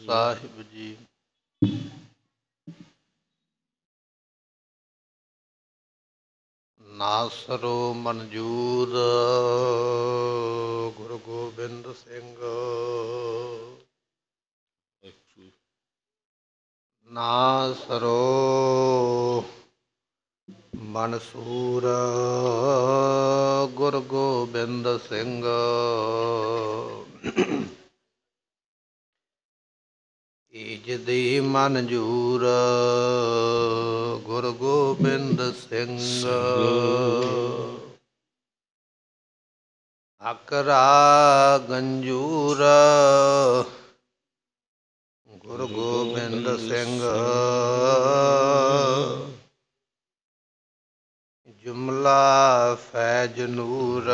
ਸਾਹਿਬ ਜੀ। ਨਾਸਰੋ ਮਨਜੂਰ ਗੁਰੂ ਗੋਬਿੰਦ ਸਿੰਘ। ਨਾਸਰੋ ਮਨਸੂਰ ਗੁਰੂ ਗੋਬਿੰਦ ਸਿੰਘ। ਈਜ ਦੀ ਮਨਜੂਰ ਗੁਰੂ ਗੋਬਿੰਦ ਸਿੰਘ। ਅਕਰਾ ਗੰਜੂਰ ਗੁਰੂ ਗੋਬਿੰਦ ਸਿੰਘ। ਜੁਮਲਾ ਫੈਜ ਨੂਰ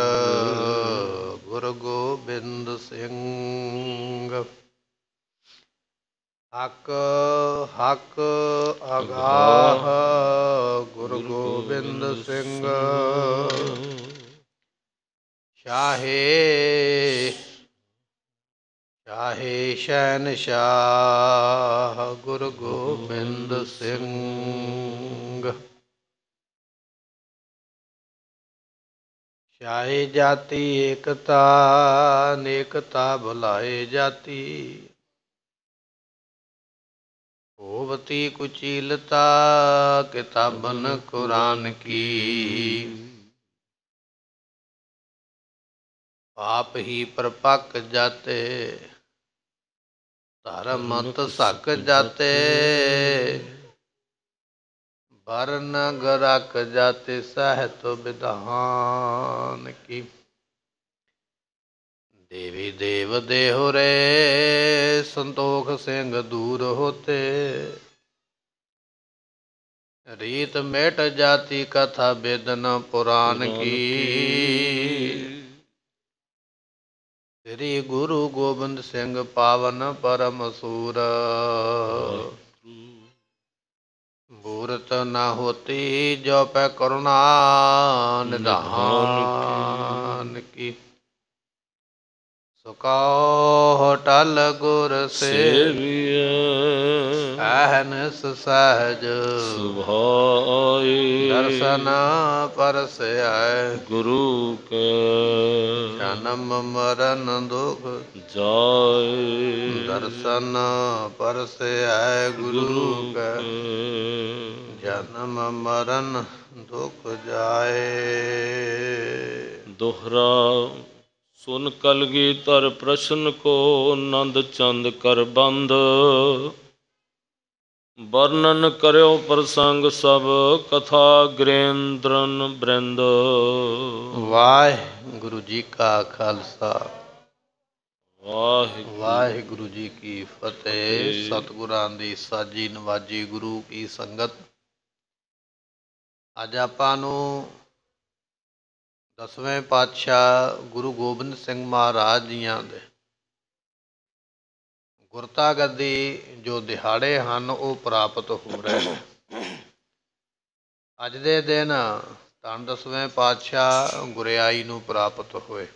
ਗੁਰੂ ਗੋਬਿੰਦ ਸਿੰਘ। ਹਕ ਹਕ ਅਗਾਹ ਗੁਰੂ ਗੋਬਿੰਦ ਸਿੰਘ। ਸ਼ਾਹੇ ਸ਼ਾਹੇ ਸ਼ਹਿਨਸ਼ਾਹ ਗੁਰੂ ਗੋਬਿੰਦ ਸਿੰਘ। ਸ਼ਾਹੇ ਜਾਤੀ ਏਕਤਾ ਨੇਕਤਾ ਭੁਲਾਏ ਜਾਤੀ। ਹੋਵਤੀ ਕੁਚੀਲਤਾ ਕਿਤਾਬਨ ਕੁਰਾਨ ਕੀ। ਪਾਪ ਹੀ ਪ੍ਰਪੱਕ ਜਾਤੇ ਧਰਮ ਮਤ ਸਕ ਜਾਤੇ। ਵਰਨ ਗਰਕ ਜਾਤੇ ਸਹਿਤ ਵਿਧਾਨ ਕੀ। ਦੇਵੀ ਦੇਵ ਦੇਹੁ ਰੇ ਸੰਤੋਖ ਸਿੰਘ ਦੂਰ ਹੋਤੇ। ਰੀਤ ਮੇਟ ਜਾਤੀ ਕਥਾ ਬੇਦਨ ਪੁਰਾਨ ਕੀ। ਸ੍ਰੀ ਗੁਰੂ ਗੋਬਿੰਦ ਸਿੰਘ ਪਾਵਨ ਪਰਮ ਸੂਰ। ਬੂਰਤ ਨਾ ਹੋਤੀ ਜੋ ਪੈ ਕਰੁਣਾ ਨਿਧਾਨ ਕੀ। ਸੁਕੋ ਟਲ ਗੁਰ ਸੇਵੀਐ ਅਹਨਿਸ ਸਹਿਜ ਸੁਭਾਈ। ਦਰਸ਼ਨ ਪਰਸੈ ਗੁਰੂ ਕੇ ਜਨਮ ਮਰਨ ਦੁਖ ਜਾਏ। ਦਰਸ਼ਨ ਪਰਸੈ ਗੁਰੂ ਕੇ ਜਨਮ ਮਰਨ ਦੁਖ ਜਾਏ। ਦੋਹਰਾ ਸੁਨ ਕਲਗੀਧਰ ਪ੍ਰਸ਼ਨ ਕੋ ਨੰਦ ਚੰਦ ਕਰ ਬੰਦ। ਵਰਣਨ ਕਰਿਓ ਪ੍ਰਸੰਗ ਸਭ ਕਥਾ ਗ੍ਰੇਂਦਰਨ ਬ੍ਰਿੰਦ। ਵਾਹਿਗੁਰੂ ਜੀ ਕਾ ਖਾਲਸਾ ਵਾਹਿਗੁਰੂ ਜੀ ਕੀ ਫਤਿਹ। ਸਤਿਗੁਰਾਂ ਦੀ ਸਾਜੀ ਨਵਾਜੀ ਗੁਰੂ ਕੀ ਸੰਗਤ। ਅੱਜ ਆਪਾਂ ਨੂੰ ਦਸਵੇਂ ਪਾਤਸ਼ਾਹ ਗੁਰੂ ਗੋਬਿੰਦ ਸਿੰਘ ਮਹਾਰਾਜ ਜੀਆਂ ਦੇ ਗੁਰਤਾ ਗੱਦੀ ਜੋ ਦਿਹਾੜੇ ਹਨ ਉਹ ਪ੍ਰਾਪਤ ਹੋ ਰਹੇ ਹਨ। ਅੱਜ ਦੇ ਦਿਨ ਧੰਨ ਦਸਵੇਂ ਪਾਤਸ਼ਾਹ ਗੁਰਿਆਈ ਨੂੰ ਪ੍ਰਾਪਤ ਹੋਏ।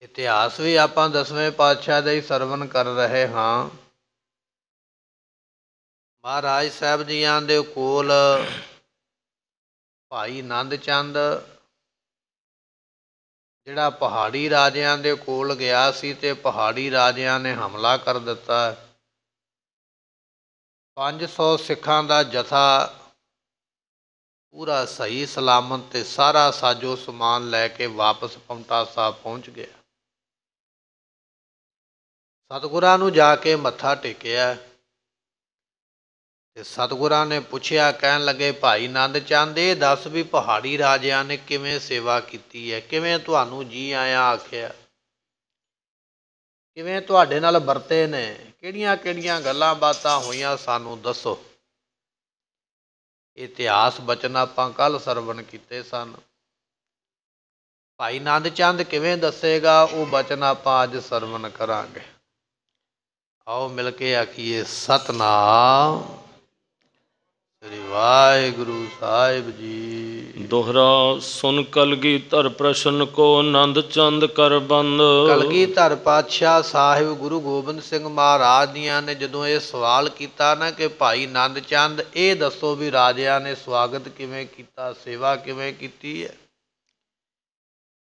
ਇਤਿਹਾਸ ਵੀ ਆਪਾਂ ਦਸਵੇਂ ਪਾਤਸ਼ਾਹ ਦਾ ਹੀ ਸਰਵਣ ਕਰ ਰਹੇ ਹਾਂ। ਮਹਾਰਾਜ ਸਾਹਿਬ ਜੀਆਂ ਦੇ ਕੋਲ ਭਾਈ ਨੰਦ ਚੰਦ ਜਿਹੜਾ ਪਹਾੜੀ ਰਾਜਿਆਂ ਦੇ ਕੋਲ ਗਿਆ ਸੀ ਤੇ ਪਹਾੜੀ ਰਾਜਿਆਂ ਨੇ ਹਮਲਾ ਕਰ ਦਿੱਤਾ। 500 ਸਿੱਖਾਂ ਦਾ ਜਥਾ ਪੂਰਾ ਸਹੀ ਸਲਾਮਤ ਤੇ ਸਾਰਾ ਸਾਜੋ ਸਮਾਨ ਲੈ ਕੇ ਵਾਪਸ ਪਾਉਂਟਾ ਸਾਹਿਬ ਪਹੁੰਚ ਗਿਆ। ਸਤਿਗੁਰਾਂ ਨੂੰ ਜਾ ਕੇ ਮੱਥਾ ਟੇਕਿਆ ਤੇ ਸਤਿਗੁਰਾਂ ਨੇ ਪੁੱਛਿਆ, ਕਹਿਣ ਲੱਗੇ ਭਾਈ ਨੰਦ ਚੰਦ ਇਹ ਦੱਸ ਵੀ ਪਹਾੜੀ ਰਾਜਿਆਂ ਨੇ ਕਿਵੇਂ ਸੇਵਾ ਕੀਤੀ ਹੈ, ਕਿਵੇਂ ਤੁਹਾਨੂੰ ਜੀ ਆਇਆਂ ਆਖਿਆ, ਕਿਵੇਂ ਤੁਹਾਡੇ ਨਾਲ ਵਰਤੇ ਨੇ, ਕਿਹੜੀਆਂ ਕਿਹੜੀਆਂ ਗੱਲਾਂ ਬਾਤਾਂ ਹੋਈਆਂ ਸਾਨੂੰ ਦੱਸੋ। ਇਤਿਹਾਸ ਬਚਨ ਆਪਾਂ ਕੱਲ੍ਹ ਸਰਵਣ ਕੀਤੇ ਸਨ। ਭਾਈ ਨੰਦ ਚੰਦ ਕਿਵੇਂ ਦੱਸੇਗਾ ਉਹ ਬਚਨ ਆਪਾਂ ਅੱਜ ਸਰਵਣ ਕਰਾਂਗੇ। ਆਓ ਮਿਲ ਕੇ ਆਖੀਏ ਸਤਿਨਾਮ ਸ੍ਰੀ ਵਾਹਿਗੁਰੂ ਸਾਹਿਬ ਜੀ। ਦੋਹਰਾ ਸੁਨ ਕਲਗੀਧਰ ਪ੍ਰਸ਼ਨ ਕੋ ਆਨੰਦ ਚੰਦ ਕਰ ਬੰਦ। ਕਲਗੀਧਰ ਪਾਤਸ਼ਾਹ ਸਾਹਿਬ ਗੁਰੂ ਗੋਬਿੰਦ ਸਿੰਘ ਮਹਾਰਾਜ ਦੀਆਂ ਨੇ ਜਦੋਂ ਇਹ ਸਵਾਲ ਕੀਤਾ ਨਾ ਕਿ ਭਾਈ ਆਨੰਦ ਚੰਦ ਇਹ ਦੱਸੋ ਵੀ ਰਾਜਿਆਂ ਨੇ ਸਵਾਗਤ ਕਿਵੇਂ ਕੀਤਾ, ਸੇਵਾ ਕਿਵੇਂ ਕੀਤੀ ਹੈ,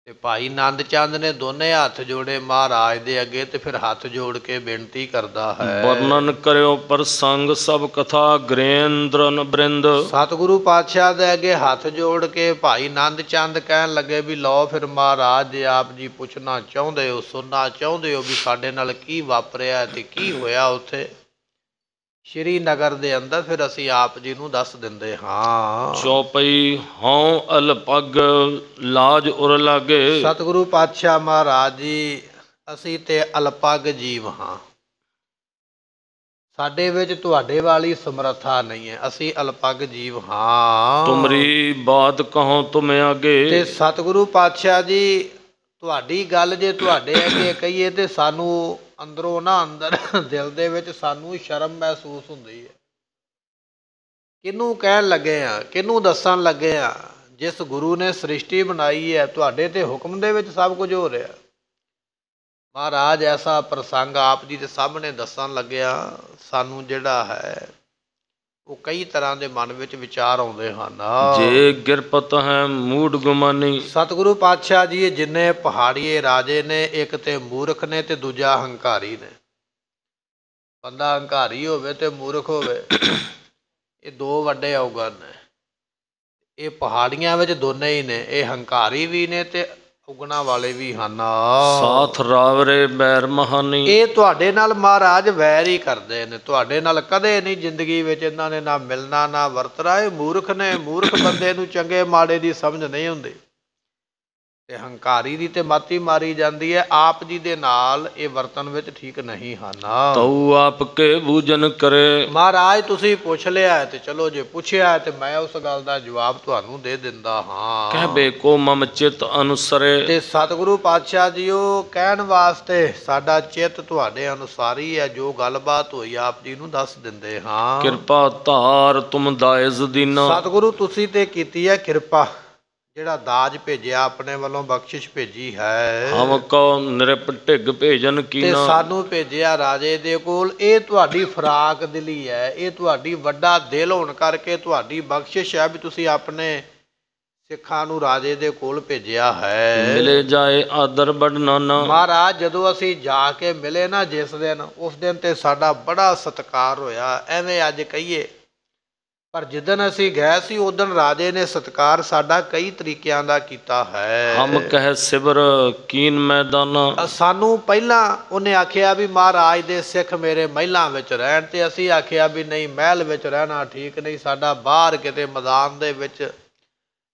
ਤੇ ਭਾਈ ਆਨੰਦ ਚੰਦ ਨੇ ਦੋਨੇ ਹੱਥ ਜੋੜੇ ਮਹਾਰਾਜ ਦੇ ਅੱਗੇ ਤੇ ਫਿਰ ਹੱਥ ਜੋੜ ਕੇ ਬੇਨਤੀ ਕਰਦਾ ਹੈ। ਵਰਣਨ ਕਰਿਓ ਪ੍ਰਸੰਗ ਸਭ ਕਥਾ ਗ੍ਰੇਂਦਰਨ ਬ੍ਰਿੰਦ। ਸਤਿਗੁਰੂ ਪਾਤਸ਼ਾਹ ਦੇ ਅੱਗੇ ਹੱਥ ਜੋੜ ਕੇ ਭਾਈ ਆਨੰਦ ਚੰਦ ਕਹਿਣ ਲੱਗੇ ਵੀ ਲਓ ਫਿਰ ਮਹਾਰਾਜ ਜੇ ਆਪ ਜੀ ਪੁੱਛਣਾ ਚਾਹੁੰਦੇ ਹੋ, ਸੁਣਨਾ ਚਾਹੁੰਦੇ ਹੋ ਵੀ ਸਾਡੇ ਨਾਲ ਕੀ ਵਾਪਰਿਆ ਤੇ ਕੀ ਹੋਇਆ ਉੱਥੇ ਸ਼੍ਰੀਨਗਰ ਦੇ ਅੰਦਰ, ਫਿਰ ਅਸੀਂ ਆਪ ਜੀ ਨੂੰ ਦੱਸ ਦਿੰਦੇ ਹਾਂ। ਚੌਪਈ ਹਉ ਅਲਪਗ ਲਾਜ ਉਰ ਲਾਗੇ। ਸਤਿਗੁਰੂ ਪਾਤਸ਼ਾਹ ਮਹਾਰਾਜ ਜੀ ਅਸੀਂ ਤੇ ਅਲਪਗ ਜੀਵ ਹਾਂ, ਸਾਡੇ ਵਿੱਚ ਤੁਹਾਡੇ ਵਾਲੀ ਸਮਰੱਥਾ ਨਹੀਂ ਹੈ, ਅਸੀਂ ਅਲਪਗ ਜੀਵ ਹਾਂ। ਤੁਮਰੀ ਬਾਤ ਕਹੋ ਤੁਮ ਆਗੇ। ਤੇ ਸਤਿਗੁਰੂ ਪਾਤਸ਼ਾਹ ਜੀ ਤੁਹਾਡੀ ਗੱਲ ਜੇ ਤੁਹਾਡੇ ਅੱਗੇ ਕਹੀਏ ਤੇ ਸਾਨੂੰ ਅੰਦਰੋਂ ਨਾ ਅੰਦਰ ਦਿਲ ਦੇ ਵਿੱਚ ਸਾਨੂੰ ਸ਼ਰਮ ਮਹਿਸੂਸ ਹੁੰਦੀ ਹੈ। ਕਿਹਨੂੰ ਕਹਿਣ ਲੱਗੇ ਆ, ਕਿਹਨੂੰ ਦੱਸਣ ਲੱਗੇ ਆ, ਜਿਸ ਗੁਰੂ ਨੇ ਸ੍ਰਿਸ਼ਟੀ ਬਣਾਈ ਹੈ ਤੁਹਾਡੇ ਤੇ ਹੁਕਮ ਦੇ ਵਿੱਚ ਸਭ ਕੁਝ ਹੋ ਰਿਹਾ। ਮਹਾਰਾਜ ਐਸਾ ਪ੍ਰਸੰਗ ਆਪ ਜੀ ਦੇ ਸਾਹਮਣੇ ਦੱਸਣ ਲੱਗਿਆ, ਸਾਨੂੰ ਜਿਹੜਾ ਹੈ ਉਹ ਕਈ ਤਰ੍ਹਾਂ ਦੇ ਮਨ ਵਿੱਚ ਵਿਚਾਰ ਆਉਂਦੇ ਹਨ। ਜੇ ਗਿਰਪਤ ਹੈ ਮੂਡ ਗੁਮਾਨੀ। ਸਤਿਗੁਰੂ ਪਾਤਸ਼ਾਹ ਜੀ ਜਿੰਨੇ ਪਹਾੜੀਏ ਰਾਜੇ ਨੇ, ਇੱਕ ਤੇ ਮੂਰਖ ਨੇ ਤੇ ਦੂਜਾ ਹੰਕਾਰੀ ਨੇ। ਬੰਦਾ ਹੰਕਾਰੀ ਹੋਵੇ ਤੇ ਮੂਰਖ ਹੋਵੇ, ਇਹ ਦੋ ਵੱਡੇ ਔਗਣ ਨੇ। ਇਹ ਪਹਾੜੀਆਂ ਵਿੱਚ ਦੋਨੇ ਹੀ ਨੇ, ਇਹ ਹੰਕਾਰੀ ਵੀ ਨੇ ਤੇ ਉਗਣਾ ਵਾਲੇ ਵੀ ਹਨ। ਸਾਥ ਰਾਵਰੇ ਬੈਰ ਮਹਾਨੀ। ਇਹ ਤੁਹਾਡੇ ਨਾਲ ਮਹਾਰਾਜ ਵੈਰ ਹੀ ਕਰਦੇ ਨੇ, ਤੁਹਾਡੇ ਨਾਲ ਕਦੇ ਨਹੀਂ ਜ਼ਿੰਦਗੀ ਵਿੱਚ ਇਹਨਾਂ ਨੇ ਨਾ ਮਿਲਣਾ ਨਾ ਵਰਤਣਾ। ਇਹ ਮੂਰਖ ਨੇ, ਮੂਰਖ ਬੰਦੇ ਨੂੰ ਚੰਗੇ ਮਾੜੇ ਦੀ ਸਮਝ ਨਹੀਂ ਹੁੰਦੀ ਤੇ ਹੰਕਾਰੀ ਦੀ ਤੇ ਮਾਤੀ ਮਾਰੀ ਜਾਂਦੀ ਹੈ। ਆਪ ਜੀ ਦੇ ਨਾਲ ਇਹ ਵਰਤਨ ਵਿੱਚ ਠੀਕ ਨਹੀਂ ਹਨ। ਤਉ ਆਪ ਕੇ ਬੂਝਨ ਕਰੇ। ਮਹਾਰਾਜ ਤੁਸੀਂ ਪੁੱਛ ਲਿਆ ਤੇ ਚਲੋ ਜੇ ਪੁੱਛਿਆ ਤੇ ਮੈਂ ਉਸ ਗੱਲ ਦਾ ਜਵਾਬ ਤੁਹਾਨੂੰ ਦੇ ਦਿੰਦਾ ਹਾਂ। ਕਹਿਬੇ ਕੋ ਮਮ ਚਿਤ ਅਨੁਸਰੇ। ਤੇ ਸਤਿਗੁਰੂ ਪਾਤਸ਼ਾਹ ਜੀ ਉਹ ਕਹਿਣ ਵਾਸਤੇ ਸਾਡਾ ਚਿੱਤ ਤੁਹਾਡੇ ਅਨੁਸਾਰ ਹੀ ਹੈ, ਜੋ ਗੱਲਬਾਤ ਹੋਈ ਆਪ ਜੀ ਨੂੰ ਦੱਸ ਦਿੰਦੇ ਹਾਂ। ਕਿਰਪਾ ਧਾਰ ਤੁਮ ਦਾਇਜ਼ ਦੀਨਾ। ਸਤਿਗੁਰੂ ਤੁਸੀਂ ਤੇ ਕੀਤੀ ਹੈ ਕਿਰਪਾ, ਜਿਹੜਾ ਦਾਜ ਭੇਜਿਆ ਆਪਣੇ ਵੱਲੋਂ ਬਖਸ਼ਿਸ਼ ਭੇਜੀ ਹੈ। ਹਮ ਕੋ ਨਿਰਪ ਢਿੱਗ ਭੇਜਨ ਤੇ ਕੀਨਾ। ਸਾਨੂੰ ਭੇਜਿਆ ਰਾਜੇ ਦੇ ਕੋਲ, ਇਹ ਤੁਹਾਡੀ ਫਰਾਕ ਦਿਲੀ ਹੈ, ਇਹ ਤੁਹਾਡੀ ਵੱਡਾ ਦਿਲ ਹੋਣ ਕਰਕੇ ਤੁਹਾਡੀ ਬਖਸ਼ਿਸ਼ ਹੈ ਵੀ ਤੁਸੀਂ ਆਪਣੇ ਸਿੱਖਾਂ ਨੂੰ ਰਾਜੇ ਦੇ ਕੋਲ ਭੇਜਿਆ ਹੈ। ਮਿਲੇ ਜਾਏ ਆਦਰ ਬੜ ਨਾਨਾ। ਮਹਾਰਾਜ ਜਦੋਂ ਅਸੀਂ ਜਾ ਕੇ ਮਿਲੇ ਨਾ ਜਿਸ ਦਿਨ, ਉਸ ਦਿਨ ਤੇ ਸਾਡਾ ਬੜਾ ਸਤਿਕਾਰ ਹੋਇਆ। ਐਵੇਂ ਅੱਜ ਕਹੀਏ ਪਰ ਜਿੱਦਣ ਅਸੀਂ ਗਏ ਸੀ ਉਦਣ ਰਾਜੇ ਨੇ ਸਤਿਕਾਰ ਸਾਡਾ ਕਈ ਤਰੀਕਿਆਂ ਦਾ ਕੀਤਾ ਹੈ। ਹਮ ਕਹਿ ਸਿਵਰ ਕੀਨ ਮੈਦਾਨਾ। ਸਾਨੂੰ ਪਹਿਲਾਂ ਉਹਨੇ ਆਖਿਆ ਵੀ ਮਹਾਰਾਜ ਦੇ ਸਿੱਖ ਮੇਰੇ ਮਹਿਲਾਂ ਵਿੱਚ ਰਹਿਣ, ਤੇ ਅਸੀਂ ਆਖਿਆ ਵੀ ਨਹੀਂ ਮਹਿਲ ਵਿੱਚ ਰਹਿਣਾ ਠੀਕ ਨਹੀਂ, ਸਾਡਾ ਬਾਹਰ ਕਿਤੇ ਮੈਦਾਨ ਦੇ ਵਿੱਚ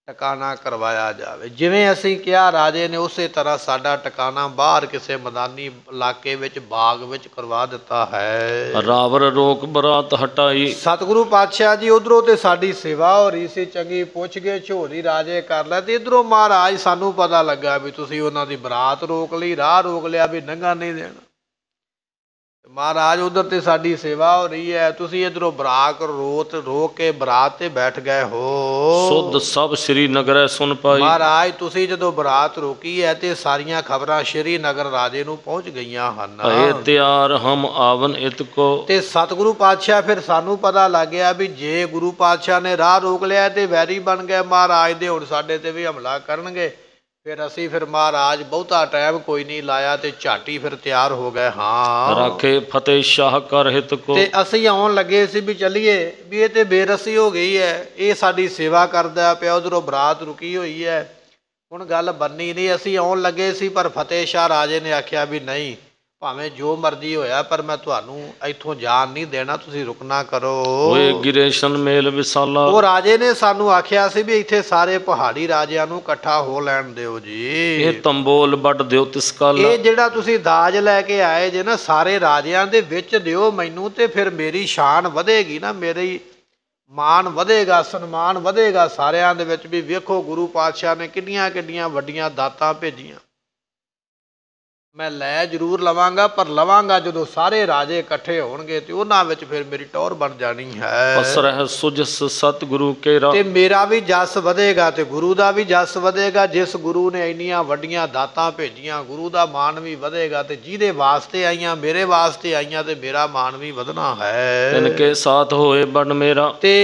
ਟਿਕਾਣਾ ਕਰਵਾਇਆ ਜਾਵੇ। ਜਿਵੇਂ ਅਸੀਂ ਕਿਹਾ ਰਾਜੇ ਨੇ ਉਸੇ ਤਰ੍ਹਾਂ ਸਾਡਾ ਟਿਕਾਣਾ ਬਾਹਰ ਕਿਸੇ ਮੈਦਾਨੀ ਇਲਾਕੇ ਵਿੱਚ ਬਾਗ ਵਿੱਚ ਕਰਵਾ ਦਿੱਤਾ ਹੈ। ਰਾਵਰ ਰੋਕ ਬਰਾਤ ਹਟਾਈ। ਸਤਿਗੁਰੂ ਪਾਤਸ਼ਾਹ ਜੀ ਉਧਰੋਂ ਤੇ ਸਾਡੀ ਸੇਵਾ ਹੋ ਰਹੀ ਸੀ, ਚੰਗੀ ਪੁੱਛ ਗਏ ਝੋਲੀ ਰਾਜੇ ਕਰ ਲੈ, ਤੇ ਇਧਰੋਂ ਮਹਾਰਾਜ ਸਾਨੂੰ ਪਤਾ ਲੱਗਾ ਵੀ ਤੁਸੀਂ ਉਹਨਾਂ ਦੀ ਬਰਾਤ ਰੋਕ ਲਈ, ਰਾਹ ਰੋਕ ਲਿਆ ਵੀ ਲੰਘਣ ਨਹੀਂ ਦੇਣਾ। ਮਹਾਰਾਜ ਉਧਰ ਤੇ ਸਾਡੀ ਸੇਵਾ ਹੋ ਰਹੀ ਹੈ, ਤੁਸੀਂ ਇਧਰੋਂ ਬਰਾਕ ਰੋਕ ਕੇ ਬਰਾਤ ਤੇ ਬੈਠ ਗਏ ਹੋ। ਸੁਧ ਸਭ ਸ਼੍ਰੀਨਗਰ ਸੁਣ ਪਾਈ। ਮਹਾਰਾਜ ਤੁਸੀਂ ਜਦੋਂ ਬਰਾਤ ਰੋਕੀ ਹੈ ਤੇ ਸਾਰੀਆਂ ਖਬਰਾਂ ਸ਼੍ਰੀਨਗਰ ਰਾਜੇ ਨੂੰ ਪਹੁੰਚ ਗਈਆਂ ਹਨ। ਇਹ ਤਿਆਰ ਹਮ ਆਵਨ ਇਤ ਕੋ। ਤੇ ਸਤਿਗੁਰੂ ਪਾਤਸ਼ਾਹ ਫਿਰ ਸਾਨੂੰ ਪਤਾ ਲੱਗ ਗਿਆ ਵੀ ਜੇ ਗੁਰੂ ਪਾਤਸ਼ਾਹ ਨੇ ਰਾਹ ਰੋਕ ਲਿਆ ਤੇ ਵੈਰੀ ਬਣ ਗਏ ਮਹਾਰਾਜ ਦੇ, ਹੁਣ ਸਾਡੇ ਤੇ ਵੀ ਹਮਲਾ ਕਰਨਗੇ। ਫਿਰ ਮਹਾਰਾਜ ਬਹੁਤਾ ਟਾਈਮ ਕੋਈ ਨਹੀਂ ਲਾਇਆ ਤੇ ਝਾਟੀ ਫਿਰ ਤਿਆਰ ਹੋ ਗਏ। ਹਾਂ ਰਾਖੇ ਫਤਿਹ ਸ਼ਾਹ ਕਰ ਹਿਤ ਕੋ। ਤੇ ਅਸੀਂ ਆਉਣ ਲੱਗੇ ਸੀ ਵੀ ਚੱਲੀਏ, ਵੀ ਇਹ ਤੇ ਬੇਰਸੀ ਹੋ ਗਈ ਹੈ, ਇਹ ਸਾਡੀ ਸੇਵਾ ਕਰਦਾ ਪਿਆ, ਉਧਰੋਂ ਬਰਾਤ ਰੁਕੀ ਹੋਈ ਹੈ, ਹੁਣ ਗੱਲ ਬੰਨੀ ਨਹੀਂ। ਅਸੀਂ ਆਉਣ ਲੱਗੇ ਸੀ ਪਰ ਫਤਿਹ ਸ਼ਾਹ ਰਾਜੇ ਨੇ ਆਖਿਆ ਵੀ ਨਹੀਂ, ਭਾਵੇਂ ਜੋ ਮਰਜ਼ੀ ਹੋਇਆ ਪਰ ਮੈਂ ਤੁਹਾਨੂੰ ਇੱਥੋਂ ਜਾਣ ਨਹੀਂ ਦੇਣਾ, ਤੁਸੀਂ ਰੁਕਣਾ ਕਰੋ। ਹੋਏ ਗਿਰੇਸ਼ਨ ਮੇਲ ਵਿਸਾਲਾ। ਉਹ ਰਾਜੇ ਨੇ ਸਾਨੂੰ ਆਖਿਆ ਸੀ ਵੀ ਇੱਥੇ ਸਾਰੇ ਪਹਾੜੀ ਰਾਜਿਆਂ ਨੂੰ ਇਕੱਠਾ ਹੋ ਲੈਣ ਦਿਓ ਜੀ। ਇਹ ਤੰਬੋਲ ਵੱਢ ਦਿਓ ਤਿਸ ਕਾਲ। ਇਹ ਜਿਹੜਾ ਤੁਸੀਂ ਦਾਜ ਲੈ ਕੇ ਆਏ ਜੇ ਨਾ ਸਾਰੇ ਰਾਜਿਆਂ ਦੇ ਵਿੱਚ ਦਿਓ ਮੈਨੂੰ, ਤੇ ਫਿਰ ਮੇਰੀ ਸ਼ਾਨ ਵਧੇਗੀ ਨਾ, ਮੇਰੀ ਮਾਣ ਵਧੇਗਾ, ਸਨਮਾਨ ਵਧੇਗਾ ਸਾਰਿਆਂ ਦੇ ਵਿੱਚ ਵੀ ਵੇਖੋ ਗੁਰੂ ਪਾਤਸ਼ਾਹ ਨੇ ਕਿੰਨੀਆਂ ਕਿੰਨੀਆਂ ਵੱਡੀਆਂ ਦਾਤਾਂ ਭੇਜੀਆਂ। ਮੈਂ ਲੈ ਜ਼ਰੂਰ ਲਵਾਂਗਾ, ਪਰ ਲਵਾਂਗਾ ਜਦੋਂ ਸਾਰੇ ਰਾਜੇ ਇਕੱਠੇ ਹੋਣਗੇ ਤੇ ਉਹਨਾਂ ਵਿੱਚ ਫਿਰ ਮੇਰੀ ਟੌਰ ਬਣ ਜਾਣੀ ਹੈ। ਪਸਰਹਿ ਸੁਜਸ ਸਤਿਗੁਰੂ ਕੇਰਾ, ਤੇ ਮੇਰਾ ਵੀ ਜਸ ਵਧੇਗਾ ਤੇ ਗੁਰੂ ਦਾ ਵੀ ਜਸ ਵਧੇਗਾ। ਜਿਸ ਗੁਰੂ ਨੇ ਇੰਨੀਆਂ ਵੱਡੀਆਂ ਦਾਤਾਂ ਭੇਜੀਆਂ, ਗੁਰੂ ਦਾ ਮਾਣ ਵੀ ਵਧੇਗਾ। ਤੇ ਜਿਹਦੇ ਵਾਸਤੇ ਆਈਆਂ, ਮੇਰੇ ਵਾਸਤੇ ਆਈਆਂ, ਤੇ ਮੇਰਾ ਮਾਣ ਵੀ ਵਧਣਾ ਹੈ। ਤਿਨ ਕੇ ਸਾਥ ਹੋਏ ਬਣ ਮੇਰਾ, ਤੇ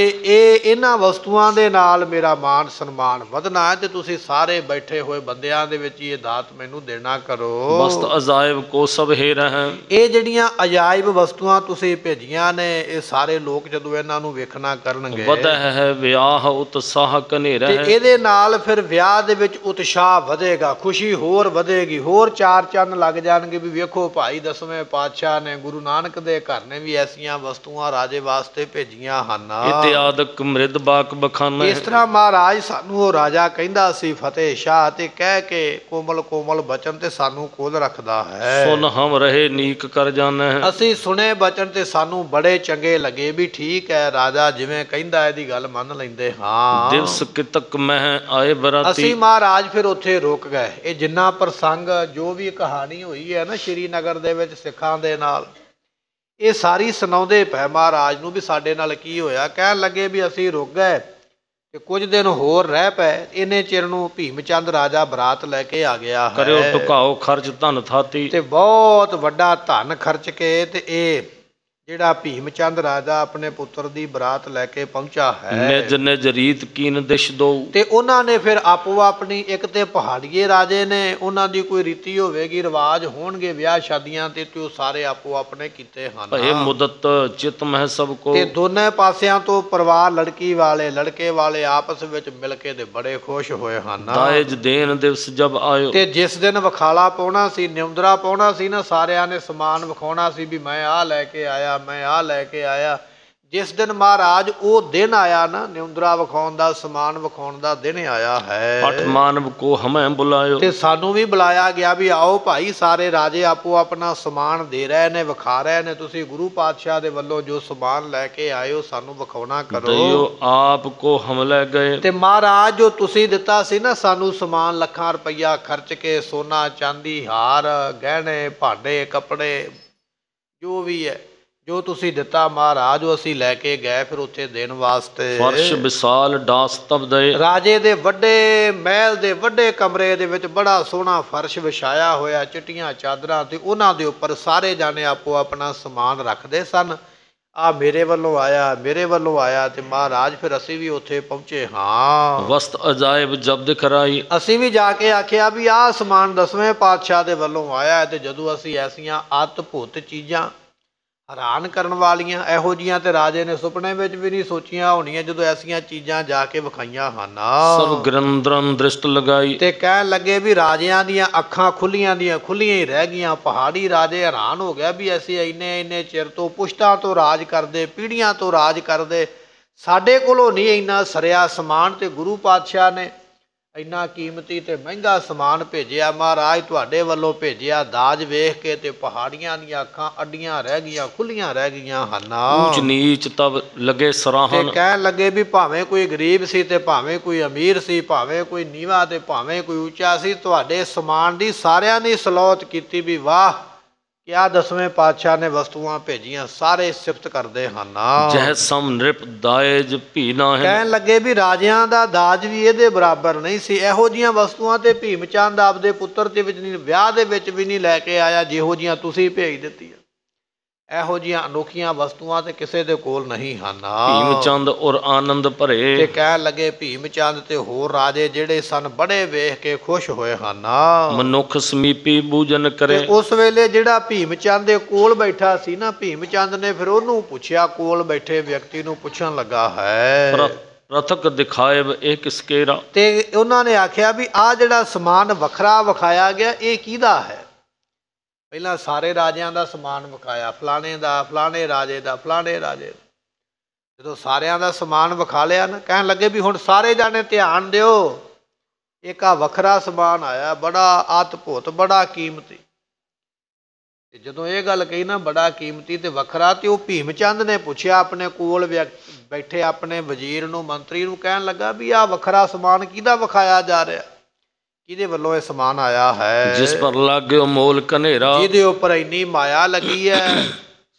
ਇਹਨਾਂ ਵਸਤੂਆਂ ਦੇ ਨਾਲ ਮੇਰਾ ਮਾਣ ਸਨਮਾਨ ਵਧਣਾ ਹੈ। ਤੇ ਤੁਸੀਂ ਸਾਰੇ ਬੈਠੇ ਹੋਏ ਬੰਦਿਆਂ ਦੇ ਵਿੱਚ ਇਹ ਦਾਤ ਮੈਨੂੰ ਦੇਣਾ ਕਰੋ। ਵਸਤ ਅਜਾਇਬ ਕੋ ਸਭ ਹੇ ਰਹਿ, ਇਹ ਜਿਹੜੀਆਂ ਅਜਾਇਬ ਵਸਤੂਆਂ ਤੁਸੀਂ ਭੇਜੀਆਂ ਨੇ, ਇਹ ਸਾਰੇ ਲੋਕ ਜਦੋਂ ਇਹਨਾਂ ਨੂੰ ਵੇਖਣਾ ਕਰਨਗੇ, ਵਧੈ ਹੈ ਵਿਆਹ ਉਤਸਾਹ ਕਨੇਰਾ, ਤੇ ਇਹਦੇ ਨਾਲ ਫਿਰ ਵਿਆਹ ਦੇ ਵਿੱਚ ਉਤਸ਼ਾਹ ਵਧੇਗਾ, ਖੁਸ਼ੀ ਹੋਰ ਵਧੇਗੀ, ਹੋਰ ਚਾਰ ਚੰਨ ਲੱਗ ਜਾਣਗੇ ਵੀ ਵੇਖੋ ਭਾਈ ਦਸਵੇਂ ਪਾਤਸ਼ਾਹ ਨੇ, ਗੁਰੂ ਨਾਨਕ ਦੇ ਘਰ ਨੇ ਵੀ ਐਸੀਆਂ ਵਸਤੂਆਂ ਰਾਜੇ ਵਾਸਤੇ ਭੇਜੀਆਂ ਹਨ। ਇਤਿਆਦਿਕ ਮ੍ਰਿਦ ਬਾਕ ਬਖਾਨਾ, ਇਸ ਤਰ੍ਹਾਂ ਮਹਾਰਾਜ ਸਾਨੂੰ ਉਹ ਰਾਜਾ ਕਹਿੰਦਾ ਸੀ ਫਤਿਹ ਸ਼ਾਹ, ਤੇ ਕਹਿ ਕੇ ਕੋਮਲ ਕੋਮਲ ਬਚਨ ਤੇ ਸਾਨੂੰ ਕੋਲ ਰੱਖਦਾ ਹੈ। ਸੁਨ ਹਮ ਰਹੇ ਨੀਕ ਕਰ ਜਾਣੈ, ਅਸੀਂ ਸੁਣੇ ਬਚਨ ਤੇ ਸਾਨੂੰ ਬੜੇ ਚੰਗੇ ਲੱਗੇ ਵੀ ਠੀਕ ਹੈ, ਰਾਜਾ ਜਿਵੇਂ ਕਹਿੰਦਾ ਇਹਦੀ ਗੱਲ ਮੰਨ ਲੈਂਦੇ ਹਾਂ। ਦਿਵਸ ਕਿਤਕ ਮਹਿ ਆਏ ਬਰਾਤੀ, ਅਸੀਂ ਮਹਾਰਾਜ ਫਿਰ ਉੱਥੇ ਰੁਕ ਗਏ। ਇਹ ਜਿੰਨਾ ਪ੍ਰਸੰਗ ਜੋ ਵੀ ਕਹਾਣੀ ਹੋਈ ਹੈ ਨਾ ਸ਼੍ਰੀਨਗਰ ਦੇ ਵਿੱਚ ਸਿੱਖਾਂ ਦੇ ਨਾਲ, ਇਹ ਸਾਰੀ ਸੁਣਾਉਂਦੇ ਪਏ ਮਹਾਰਾਜ ਨੂੰ ਵੀ ਸਾਡੇ ਨਾਲ ਕੀ ਹੋਇਆ। ਕਹਿਣ ਲੱਗੇ ਵੀ ਅਸੀਂ ਰੁਕ ਗਏ ਤੇ ਕੁਝ ਦਿਨ ਹੋਰ ਰਹਿ ਪਏ। ਇੰਨੇ ਚਿਰ ਨੂੰ ਭੀਮ ਚੰਦ ਰਾਜਾ ਬਰਾਤ ਲੈ ਕੇ ਆ ਗਿਆ ਹੈ। ਕਰਿਓ ਟੁਕਾਓ ਖਰਚ ਧਨ ਥਾਤੀ, ਤੇ ਬਹੁਤ ਵੱਡਾ ਧਨ ਖਰਚ ਕੇ ਤੇ ਇਹ ਜਿਹੜਾ ਭੀਮ ਚੰਦ ਰਾਜਾ ਆਪਣੇ ਪੁੱਤਰ ਦੀ ਬਰਾਤ ਲੈ ਕੇ ਪਹੁੰਚਾ ਹੈ। ਨਿਜ ਨਿਜ ਰੀਤ ਕੀਨ ਦਿਸ਼ ਦੋ, ਤੇ ਉਹਨਾਂ ਨੇ ਫਿਰ ਆਪੋ ਆਪਣੀ, ਇੱਕ ਤੇ ਪਹਾੜੀਏ ਰਾਜੇ ਨੇ, ਉਹਨਾਂ ਦੀ ਕੋਈ ਰੀਤੀ ਹੋਵੇਗੀ, ਰਿਵਾਜ ਹੋਣਗੇ ਵਿਆਹ ਸ਼ਾਦੀਆਂ ਤੇ ਉਹ ਸਾਰੇ ਆਪੋ ਆਪਣੇ ਕੀਤੇ ਹਨ। ਭਏ ਮੁਦਤ ਚਿਤ ਮਹਿ ਸਭ ਕੋ, ਤੇ ਦੋਨੇ ਪਾਸਿਆਂ ਤੋਂ ਪਰਿਵਾਰ, ਲੜਕੀ ਵਾਲੇ ਲੜਕੇ ਵਾਲੇ ਆਪਸ ਵਿੱਚ ਮਿਲ ਕੇ ਤੇ ਬੜੇ ਖੁਸ਼ ਹੋਏ ਹਨ। ਦਾਇਜ ਦੇਨ ਦਿਵਸ ਜਬ ਆਇਓ, ਤੇ ਜਿਸ ਦਿਨ ਵਿਖਾਲਾ ਪਾਉਣਾ ਸੀ, ਨਿਉਂਦਰਾ ਪਾਉਣਾ ਸੀ ਨਾ, ਸਾਰਿਆਂ ਨੇ ਸਮਾਨ ਵਿਖਾਉਣਾ ਸੀ ਵੀ ਮੈਂ ਆਹ ਲੈ ਕੇ ਆਇਆ, ਮੈਂ ਆਹ ਲੈ ਕੇ ਆਇਆ। ਜਿਸ ਦਿਨ ਮਹਾਰਾਜ ਉਹ ਦਿਨ ਆਇਆ ਨਾ, ਨਿਉਂਦਰਾ ਵਿਖਾਉਣ ਦਾ, ਸਮਾਨ ਵਿਖਾਉਣ ਦਾ ਦਿਨ ਆਇਆ ਹੈ। ਪਟ ਮਾਨਵ ਕੋ ਹਮੈ ਬੁਲਾਇਓ, ਤੇ ਸਾਨੂੰ ਵੀ ਬੁਲਾਇਆ ਗਿਆ ਵੀ ਆਓ ਭਾਈ, ਸਾਰੇ ਰਾਜੇ ਆਪੋ ਆਪਣਾ ਸਮਾਨ ਦੇ ਰਹੇ ਨੇ, ਵਿਖਾ ਰਹੇ ਨੇ, ਤੁਸੀਂ ਗੁਰੂ ਪਾਤਸ਼ਾਹ ਦੇ ਵੱਲੋਂ ਜੋ ਸਮਾਨ ਲੈ ਕੇ ਆਏ ਹੋ ਸਾਨੂੰ ਵਿਖਾਉਣਾ ਕਰੋ। ਦਈਓ ਆਪ ਕੋ ਹਮ ਲੈ ਗਏ, ਤੇ ਮਹਾਰਾਜ ਜੋ ਤੁਸੀਂ ਦਿੱਤਾ ਸੀ ਨਾ ਸਾਨੂੰ ਸਮਾਨ, ਲੱਖਾਂ ਰੁਪਈਆ ਖਰਚ ਕੇ, ਸੋਨਾ ਚਾਂਦੀ, ਹਾਰ ਗਹਿਣੇ, ਭਾਂਡੇ ਕੱਪੜੇ, ਜੋ ਵੀ ਹੈ ਜੋ ਤੁਸੀਂ ਦਿੱਤਾ ਮਹਾਰਾਜ, ਉਹ ਅਸੀਂ ਲੈ ਕੇ ਗਏ ਫਿਰ ਉੱਥੇ ਦੇਣ ਵਾਸਤੇ। ਫਰਸ਼ ਵਿਸਾਲ ਡਾਸ ਤਬ ਦਏ, ਰਾਜੇ ਦੇ ਵੱਡੇ ਮਹਿਲ ਦੇ ਵੱਡੇ ਕਮਰੇ ਦੇ ਵਿੱਚ ਬੜਾ ਸੋਹਣਾ ਫਰਸ਼ ਵਿਛਾਇਆ ਹੋਇਆ, ਚਿੱਟੀਆਂ ਚਾਦਰਾਂ, ਤੇ ਉਹਨਾਂ ਦੇ ਉੱਪਰ ਸਾਰੇ ਜਾਣੇ ਆਪੋ ਆਪਣਾ ਸਮਾਨ ਰੱਖਦੇ ਸਨ। ਆ ਮੇਰੇ ਵੱਲੋਂ ਆਇਆ, ਮੇਰੇ ਵੱਲੋਂ ਆਇਆ, ਤੇ ਮਹਾਰਾਜ ਫਿਰ ਅਸੀਂ ਵੀ ਉੱਥੇ ਪਹੁੰਚੇ ਹਾਂ। ਵਸਤ ਅਜਾਇਬ ਜਬਦ ਕਰਾਈ, ਅਸੀਂ ਵੀ ਜਾ ਕੇ ਆਖਿਆ ਵੀ ਆਹ ਸਮਾਨ ਦਸਵੇਂ ਪਾਤਸ਼ਾਹ ਦੇ ਵੱਲੋਂ ਆਇਆ। ਤੇ ਜਦੋਂ ਅਸੀਂ ਐਸੀਆਂ ਅਦਭੁਤ ਚੀਜ਼ਾਂ, ਹੈਰਾਨ ਕਰਨ ਵਾਲੀਆਂ, ਇਹੋ ਜਿਹੀਆਂ ਤੇ ਰਾਜੇ ਨੇ ਸੁਪਨੇ ਵਿੱਚ ਵੀ ਨਹੀਂ ਸੋਚੀਆਂ ਹੋਣੀਆਂ, ਜਦੋਂ ਐਸੀਆਂ ਚੀਜ਼ਾਂ ਜਾ ਕੇ ਵਿਖਾਈਆਂ ਹਨ। ਸਭ ਗਰੰਦਰਨ ਦ੍ਰਿਸ਼ਟ ਲਗਾਈ, ਤੇ ਕਹਿਣ ਲੱਗੇ ਵੀ ਰਾਜਿਆਂ ਦੀਆਂ ਅੱਖਾਂ ਖੁੱਲੀਆਂ ਦੀਆਂ ਖੁੱਲੀਆਂ ਹੀ ਰਹਿ ਗਈਆਂ। ਪਹਾੜੀ ਰਾਜੇ ਹੈਰਾਨ ਹੋ ਗਿਆ ਵੀ ਅਸੀਂ ਇੰਨੇ ਚਿਰ ਤੋਂ, ਪੁਸ਼ਤਾਂ ਤੋਂ ਰਾਜ ਕਰਦੇ, ਪੀੜ੍ਹੀਆਂ ਤੋਂ ਰਾਜ ਕਰਦੇ, ਸਾਡੇ ਕੋਲੋਂ ਨਹੀਂ ਇੰਨਾ ਸਰਿਆ ਸਮਾਨ, ਤੇ ਗੁਰੂ ਪਾਤਸ਼ਾਹ ਨੇ ਇੰਨਾ ਕੀਮਤੀ ਤੇ ਮਹਿੰਗਾ ਸਮਾਨ ਭੇਜਿਆ। ਮਹਾਰਾਜ ਤੁਹਾਡੇ ਵੱਲੋਂ ਭੇਜਿਆ। ਦਾਜ ਵੇਖ ਕੇ ਤੇ ਪਹਾੜੀਆਂ ਦੀਆਂ ਅੱਖਾਂ ਅੱਡੀਆਂ ਰਹਿ ਗਈਆਂ, ਖੁੱਲੀਆਂ ਰਹਿ ਗਈਆਂ ਹਨ। ਊਚ ਨੀਚ ਤਬ ਲਗੇ ਸਰਾਹਨ, ਤੇ ਕਹਿਣ ਲੱਗੇ ਵੀ ਭਾਵੇਂ ਕੋਈ ਗਰੀਬ ਸੀ ਤੇ ਭਾਵੇਂ ਕੋਈ ਅਮੀਰ ਸੀ, ਭਾਵੇਂ ਕੋਈ ਨੀਵਾਂ ਤੇ ਭਾਵੇਂ ਕੋਈ ਉੱਚਾ ਸੀ, ਤੁਹਾਡੇ ਸਮਾਨ ਦੀ ਸਾਰਿਆਂ ਨੇ ਸਲੋਤ ਕੀਤੀ ਵੀ ਵਾਹ ਕਿਆ ਦਸਵੇਂ ਪਾਤਸ਼ਾਹ ਨੇ ਵਸਤੂਆਂ ਭੇਜੀਆਂ। ਸਾਰੇ ਸਿਫਤ ਕਰਦੇ ਹਨ। ਜਹ ਸਮ ਨ੍ਰਿਪ ਦਾਇਜ ਭੀ ਨਾ ਹੈ, ਕਹਿਣ ਲੱਗੇ ਵੀ ਰਾਜਿਆਂ ਦਾ ਦਾਜ ਵੀ ਇਹਦੇ ਬਰਾਬਰ ਨਹੀਂ ਸੀ। ਇਹੋ ਜਿਹੀਆਂ ਵਸਤੂਆਂ ਤੇ ਭੀਮ ਚੰਦ ਆਪਦੇ ਪੁੱਤਰ ਦੇ ਵਿੱਚ ਨਹੀਂ, ਵਿਆਹ ਦੇ ਵਿੱਚ ਵੀ ਨਹੀਂ ਲੈ ਕੇ ਆਇਆ ਜਿਹੋ ਜਿਹੀਆਂ ਤੁਸੀਂ ਭੇਜ ਦਿੱਤੀਆਂ। ਇਹੋ ਜਿਹੀਆਂ ਅਨੋਖੀਆਂ ਵਸਤੂਆਂ ਤੇ ਕਿਸੇ ਦੇ ਕੋਲ ਨਹੀਂ ਹਨ। ਭੀਮ ਚੰਦ ਔਰ ਆਨੰਦ ਭਰੇ, ਤੇ ਕਹਿਣ ਲੱਗੇ ਭੀਮ ਚੰਦ ਤੇ ਹੋਰ ਰਾਜੇ ਜਿਹੜੇ ਸਨ ਬੜੇ ਵੇਖ ਕੇ ਖੁਸ਼ ਹੋਏ ਹਨ। ਮਨੁੱਖ ਸਮੀਪੀ ਪੂਜਨ ਕਰੇ, ਉਸ ਵੇਲੇ ਜਿਹੜਾ ਭੀਮ ਚੰਦ ਦੇ ਕੋਲ ਬੈਠਾ ਸੀ ਨਾ, ਭੀਮ ਚੰਦ ਨੇ ਫਿਰ ਉਹਨੂੰ ਪੁੱਛਿਆ, ਕੋਲ ਬੈਠੇ ਵਿਅਕਤੀ ਨੂੰ ਪੁੱਛਣ ਲੱਗਾ ਹੈ, ਪ੍ਰਥਕ ਦਿਖਾਇਬ ਇਹ ਕਿਸਕੇਰਾ, ਤੇ ਉਹਨਾਂ ਨੇ ਆਖਿਆ ਵੀ ਆਹ ਜਿਹੜਾ ਸਮਾਨ ਵੱਖਰਾ ਵਿਖਾਇਆ ਗਿਆ ਇਹ ਕਿਹਦਾ ਹੈ। ਪਹਿਲਾਂ ਸਾਰੇ ਰਾਜਿਆਂ ਦਾ ਸਮਾਨ ਵਿਖਾਇਆ, ਫਲਾਣੇ ਦਾ, ਫਲਾਣੇ ਰਾਜੇ ਦਾ, ਫਲਾਣੇ ਰਾਜੇ ਦਾ। ਜਦੋਂ ਸਾਰਿਆਂ ਦਾ ਸਮਾਨ ਵਿਖਾ ਲਿਆ ਨਾ, ਕਹਿਣ ਲੱਗੇ ਵੀ ਹੁਣ ਸਾਰੇ ਜਾਣੇ ਧਿਆਨ ਦਿਓ, ਇੱਕ ਆ ਵੱਖਰਾ ਸਮਾਨ ਆਇਆ, ਬੜਾ ਅਦਭੁਤ, ਬੜਾ ਕੀਮਤੀ। ਤੇ ਜਦੋਂ ਇਹ ਗੱਲ ਕਹੀ ਨਾ ਬੜਾ ਕੀਮਤੀ ਤੇ ਵੱਖਰਾ, ਤੇ ਉਹ ਭੀਮ ਚੰਦ ਨੇ ਪੁੱਛਿਆ ਆਪਣੇ ਕੋਲ ਬੈਠੇ ਆਪਣੇ ਵਜ਼ੀਰ ਨੂੰ, ਮੰਤਰੀ ਨੂੰ, ਕਹਿਣ ਲੱਗਾ ਵੀ ਆਹ ਵੱਖਰਾ ਸਮਾਨ ਕਿਹਦਾ ਵਿਖਾਇਆ ਜਾ ਰਿਹਾ, ਕਿਹਦੇ ਵੱਲੋਂ ਇਹ ਸਮਾਨ ਆਇਆ ਹੈ? ਜਿਸ ਪਰ ਲਾਗਿਓ ਮੋਲ ਕਨੇਰਾ, ਜਿਹਦੇ ਉੱਪਰ ਇੰਨੀ ਮਾਇਆ ਲੱਗੀ ਹੈ।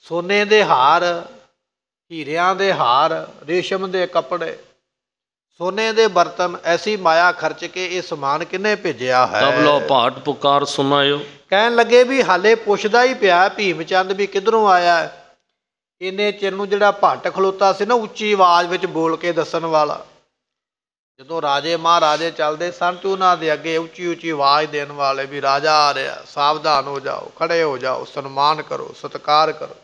ਸੋਨੇ ਦੇ ਹਾਰ, ਹੀਰਿਆਂ ਦੇ ਹਾਰ, ਰੇਸ਼ਮ ਦੇ ਕੱਪੜੇ, ਸੋਨੇ ਦੇ ਬਰਤਨ, ਐਸੀ ਮਾਇਆ ਖਰਚ ਕੇ ਇਹ ਸਮਾਨ ਕਿਹਨੇ ਭੇਜਿਆ ਹੈ? ਤਬ ਲੋ ਭਾਟ ਪੁਕਾਰ ਸੁਨਾਇਓ। ਕਹਿਣ ਲੱਗੇ ਵੀ ਹਾਲੇ ਪੁੱਛਦਾ ਹੀ ਪਿਆ ਭੀਮ ਚੰਦ ਵੀ ਕਿੱਧਰੋਂ ਆਇਆ ਹੈ। ਇੰਨੇ ਚਿਰ ਨੂੰ ਜਿਹੜਾ ਭੱਟ ਖਲੋਤਾ ਸੀ ਨਾ, ਉੱਚੀ ਆਵਾਜ਼ ਵਿੱਚ ਬੋਲ ਕੇ ਦੱਸਣ ਵਾਲਾ, ਜਦੋਂ ਰਾਜੇ ਮਹਾਰਾਜੇ ਚੱਲਦੇ ਸਨ ਤੇ ਉਹਨਾਂ ਦੇ ਅੱਗੇ ਉੱਚੀ ਉੱਚੀ ਆਵਾਜ਼ ਦੇਣ ਵਾਲੇ ਵੀ ਰਾਜਾ ਆ ਰਿਹਾ, ਸਾਵਧਾਨ ਹੋ ਜਾਓ, ਖੜੇ ਹੋ ਜਾਓ, ਸਨਮਾਨ ਕਰੋ, ਸਤਿਕਾਰ ਕਰੋ।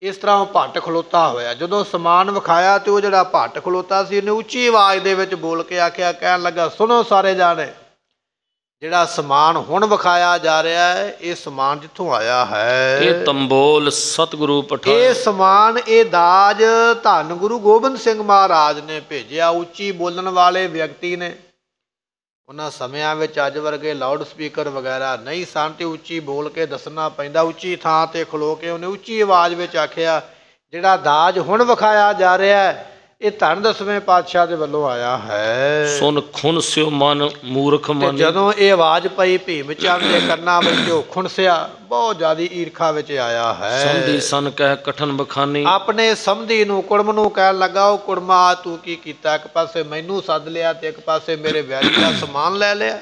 ਇਸ ਤਰ੍ਹਾਂ ਉਹ ਭੱਟ ਖਲੋਤਾ ਹੋਇਆ। ਜਦੋਂ ਸਮਾਨ ਵਿਖਾਇਆ ਤੇ ਉਹ ਜਿਹੜਾ ਭੱਟ ਖਲੋਤਾ ਸੀ ਉਹਨੇ ਉੱਚੀ ਆਵਾਜ਼ ਦੇ ਵਿੱਚ ਬੋਲ ਕੇ ਆਖਿਆ, ਕਹਿਣ ਲੱਗਾ, ਸੁਣੋ ਸਾਰੇ ਜਾਣੇ, ਜਿਹੜਾ ਸਮਾਨ ਹੁਣ ਵਿਖਾਇਆ ਜਾ ਰਿਹਾ ਹੈ ਇਹ ਸਮਾਨ ਜਿੱਥੋਂ ਆਇਆ ਹੈ, ਇਹ ਤੰਬੋਲ ਸਤਿਗੁਰੂ ਪਠਾਇਆ। ਇਹ ਸਮਾਨ, ਇਹ ਦਾਜ ਧੰਨ ਗੁਰੂ ਗੋਬਿੰਦ ਸਿੰਘ ਮਹਾਰਾਜ ਨੇ ਭੇਜਿਆ। ਉੱਚੀ ਬੋਲਣ ਵਾਲੇ ਵਿਅਕਤੀ ਨੇ। ਉਹਨਾਂ ਸਮਿਆਂ ਵਿੱਚ ਅੱਜ ਵਰਗੇ ਲਾਊਡ ਸਪੀਕਰ ਵਗੈਰਾ ਨਹੀਂ ਸਨ ਤੇ ਉੱਚੀ ਬੋਲ ਕੇ ਦੱਸਣਾ ਪੈਂਦਾ। ਉੱਚੀ ਥਾਂ ਤੇ ਖਲੋ ਕੇ ਉਹਨੇ ਉੱਚੀ ਆਵਾਜ਼ ਵਿੱਚ ਆਖਿਆ, ਜਿਹੜਾ ਦਾਜ ਹੁਣ ਵਿਖਾਇਆ ਜਾ ਰਿਹਾ ਹੈ ਇਹ ਧੰਨ 10ਵੇਂ ਪਾਤਸ਼ਾਹ ਦੇ ਵੱਲੋਂ ਆਇਆ ਹੈ। ਸੁਨ ਖੁਨ ਸਿਓ ਮਨ ਮੂਰਖ ਮਨ। ਜਦੋਂ ਇਹ ਆਵਾਜ਼ ਪਈ ਭੀਮ ਚੰਦ ਦੇ ਕੰਨਾਂ ਵਿੱਚ ਉਹ ਖੁਣਸਿਆ, ਬਹੁਤ ਜ਼ਿਆਦਾ ਈਰਖਾ ਵਿੱਚ ਆਇਆ ਹੈ। ਸੰਧੀ ਸਨ ਕਹਿ ਕਠਨ ਬਖਾਨੀ। ਆਪਣੇ ਸਮਧੀ ਨੂੰ, ਕੁੜਮ ਨੂੰ ਕਹਿਣ ਲੱਗਾ, ਉਹ ਕੁੜਮਾ ਤੂੰ ਕੀ ਕੀਤਾ? ਇੱਕ ਪਾਸੇ ਮੈਨੂੰ ਸੱਦ ਲਿਆ ਤੇ ਇੱਕ ਪਾਸੇ ਮੇਰੇ ਵੈਰੀ ਦਾ ਸਮਾਨ ਲੈ ਲਿਆ,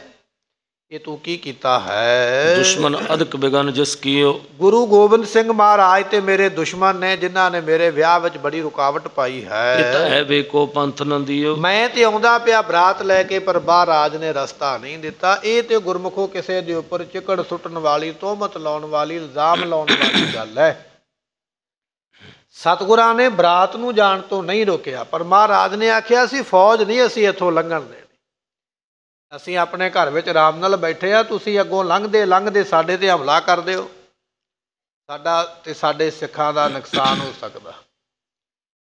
ਇਹ ਤੂੰ ਕੀ ਕੀਤਾ ਹੈ? ਦੁਸ਼ਮਨ ਅਦਕ ਬਿਗਨ ਜਿਸ ਕੀਓ। ਗੁਰੂ ਗੋਬਿੰਦ ਸਿੰਘ ਮਹਾਰਾਜ ਤੇ ਮੇਰੇ ਦੁਸ਼ਮਣ ਨੇ ਜਿਨ੍ਹਾਂ ਨੇ ਮੇਰੇ ਵਿਆਹ ਵਿੱਚ ਬੜੀ ਰੁਕਾਵਟ ਪਾਈ ਹੈ। ਇਹ ਤਾਂ ਹੈ ਵੇ ਕੋ ਪੰਥ ਨ ਦਿਓ। ਮੈਂ ਤੇ ਆਉਂਦਾ ਪਿਆ ਬਰਾਤ ਲੈ ਕੇ, ਪਰ ਮਹਾਰਾਜ ਨੇ ਰਸਤਾ ਨਹੀਂ ਦਿੱਤਾ। ਇਹ ਤੇ ਗੁਰਮੁਖੋ ਕਿਸੇ ਦੇ ਉੱਪਰ ਚਿਕੜ ਸੁੱਟਣ ਵਾਲੀ, ਤੋਹਮਤ ਲਾਉਣ ਵਾਲੀ, ਇਲਜ਼ਾਮ ਲਾਉਣ ਵਾਲੀ ਗੱਲ ਹੈ। ਸਤਿਗੁਰਾਂ ਨੇ ਬਰਾਤ ਨੂੰ ਜਾਣ ਤੋਂ ਨਹੀਂ ਰੋਕਿਆ, ਪਰ ਮਹਾਰਾਜ ਨੇ ਆਖਿਆ ਸੀ ਫੌਜ ਨਹੀਂ ਅਸੀਂ ਇੱਥੋਂ ਲੰਘਣ ਦੇਣੀ, ਅਸੀਂ ਆਪਣੇ ਘਰ ਵਿੱਚ ਆਰਾਮ ਨਾਲ ਬੈਠੇ ਆ, ਤੁਸੀਂ ਅੱਗੋਂ ਲੰਘਦੇ ਲੰਘਦੇ ਸਾਡੇ ਤੇ ਹਮਲਾ ਕਰ ਦਿਓ, ਸਾਡਾ ਤੇ ਸਾਡੇ ਸਿੱਖਾਂ ਦਾ ਨੁਕਸਾਨ ਹੋ ਸਕਦਾ।